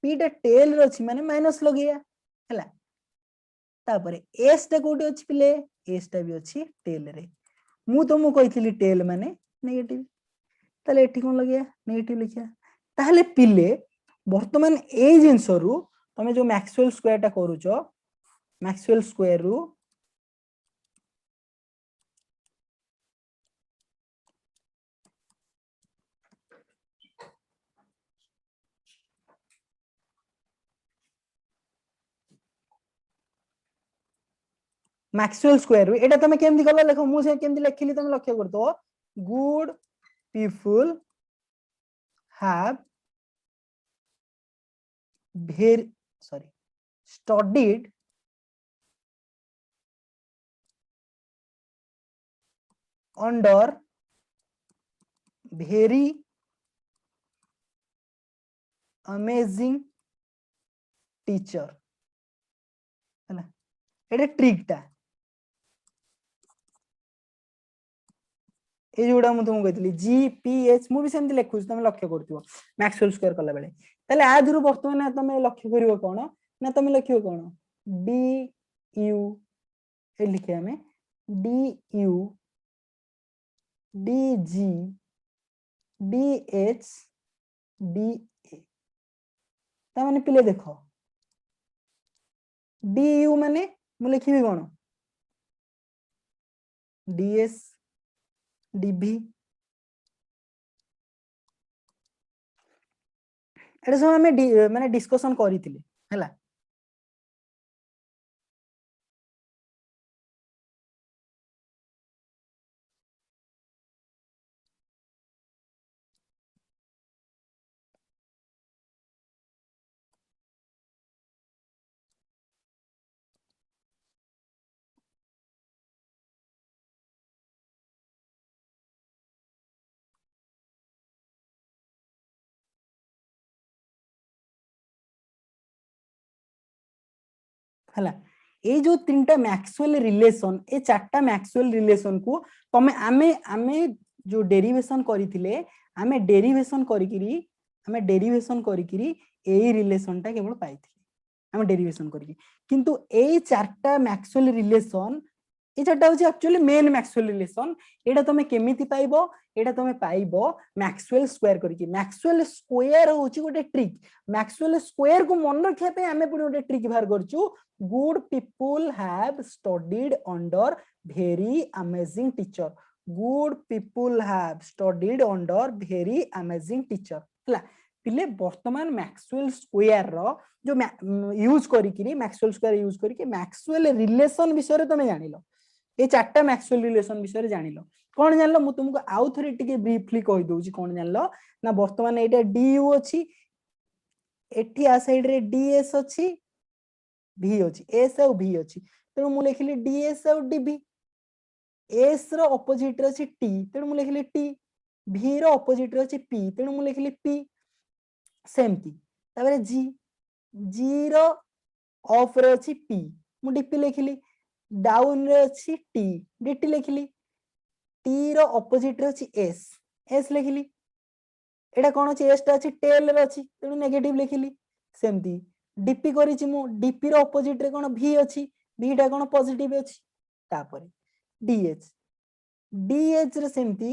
पी टा टेल रे अछि माने माइनस लगिया हैला तापरे एस टा कोठी अछि पिले एस टा भी अछि टेल रे मु तो मु कहितली टेल माने नेगेटिव ताले एठी कोन लगिया नेगेटिव लिखिया ताहले पिले वर्तमान ए जिंस रु तमे जो मैक्सवेल स्क्वायर टा करूचो मैक्सवेल स्क्वायर रु मैक्सवेल स्क्वायर रू एटा तमे केमती गला देखो मु से केमती लिखिली तमे लक्ष्य करतो good people have very sorry studied under very amazing teacher है ना एटा ट्रिक टा ए जोडा मु तुमको कहतली जीपीएच मु भी सेमती लिखुछ तमे लक्ष्य करथिबो मैक्सवेल स्क्वायर कला बेले ताले आ दुरु वर्तमान तमे लक्ष्य करिवो कोन ना तमे लिखियो कोन डी यू ए लिखे हमें D U D G D H D A ता माने पिले देखो डी यू माने मु लिखिबी कोन डीएस डीबी एटा सब हमें माने डिस्कशन करिथिले हैला हला ए जो तीनटा मैक्सवेल रिलेशन ए चारटा मैक्सवेल रिलेशन को तमे आमे जो डेरिवेशन करिथिले आमे डेरिवेशन करिकिरी ए रिलेशन टा केवल पाइथिले आमे डेरिवेशन करिकि किंतु ए चारटा मैक्सवेल रिलेशन ए चारटा होची एक्चुअली मेन मैक्सवेल रिलेशन एटा तमे केमिति पाइबो एटा तमे पाइबो मैक्सवेल स्क्वायर करिकि मैक्सवेल स्क्वायर होची गोटे ट्रिक मैक्सवेल स्क्वायर को मन रखिया पे आमे पुनी गोटे ट्रिक बाहर करचू good people have studied under very amazing teacher good people have studied under very amazing teacher हला पिले वर्तमान मैक्सवेल स्क्वायर रो जो यूज करिकि मैक्सवेल स्क्वायर यूज करिकि मैक्सवेल रिलेशन विषय रे तमे जानिलो ए चारटा मैक्सवेल रिलेशन विषय रे जानिलो कोन जानलो मु तुमको आउ थरे टिके ब्रीफली कहि दोउची कोन जानलो ना वर्तमान एटा डीयू अछि एठी आ साइड रे डीएस अछि भी अछि एस और भी अछि तेनु मु लिखली डीएस और डीबी एस रो ऑपोजिट रे अछि टी तेनु मु लिखली टी भी रो ऑपोजिट रे अछि पी तेनु मु लिखली पी सेमती ताबरे जी जी रो ऑफ रे अछि पी मु डीपी लिखली डाउन रे अछि टी डीटी लिखली टी रो ऑपोजिट रे अछि एस एस लिखली एटा कोन अछि एस टा अछि टेल रे अछि तेनु नेगेटिव लिखली सेमती डीपी करिछि मु डीपी रो ऑपोजिट रे कोन भी अछि भी टा कोन पॉजिटिव अछि तापर डीएच डीएच रे सेमती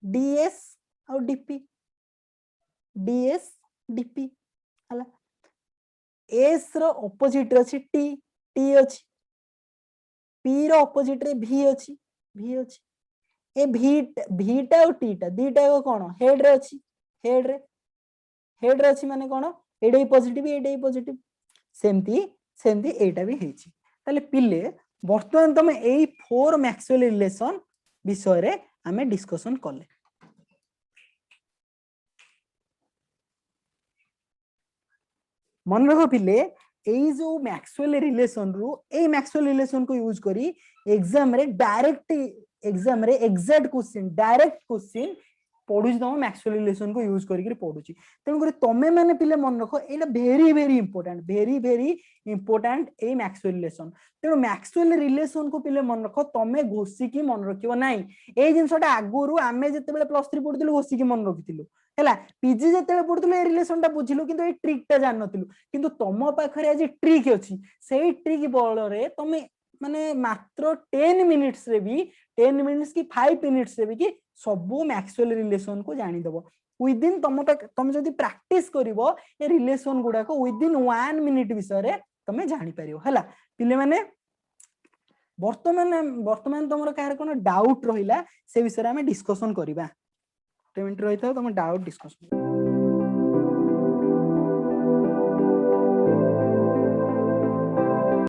डीएस और डीपी डीएस डीपी हला एस रो ऑपोजिट रे अछि टी टी अछि पी रो ऑपोजिट रे भी अछि ए भी टा और टी टा दीटा को कोन हेड रे अछि हेड रे अछि माने कोन एडे पॉजिटिव सेमती एटा भी हेछि ताले पिले वर्तमान तमे एई फोर मैक्सवेल रिलेशन विषय रे हमें डिस्कशन करले मन रखो पिले एई जो मैक्सवेल रिलेशन रू एई मैक्सवेल रिलेशन को यूज करी एग्जाम रे एग्जैक्ट क्वेश्चन डायरेक्ट क्वेश्चन पढुची तम मैक्सवेल रिलेशन को यूज करिक पढुची तेणु करी तमे माने पिले मन रखो एटा वेरी इंपोर्टेंट ए मैक्सवेल रिलेशन तेणु मैक्सवेल रिलेशन को पिले मन रखो तमे घोषी की मन रखिबो नाही ए जिंसटा आगुरु आमे जते बेले प्लस 3 पढुतिलु घोषी की मन रखितिलु हैला पीजी जते पढुतिलु ए रिलेशन टा बुझिलु किंतु ए ट्रिक टा जान नतिलु किंतु तम पाखरे आज ट्रिक अछि सेही ट्रिक बल रे तमे माने मात्र 10 मिनिट्स रे भी 10 मिनिट्स की 5 मिनिट्स रे भी कि सबु मैक्सवेल रिलेशन को जानि दबो विदिन तम जदी प्रैक्टिस करिवो ए रिलेशन गुडा को विदिन 1 मिनिट विषय रे तमे जानि परियो हला पिले माने वर्तमान तमरो काहे कोन डाउट रहिला से विषय रे हमें डिस्कशन करिबा 10 मिनिट रहितो तम डाउट डिस्कशन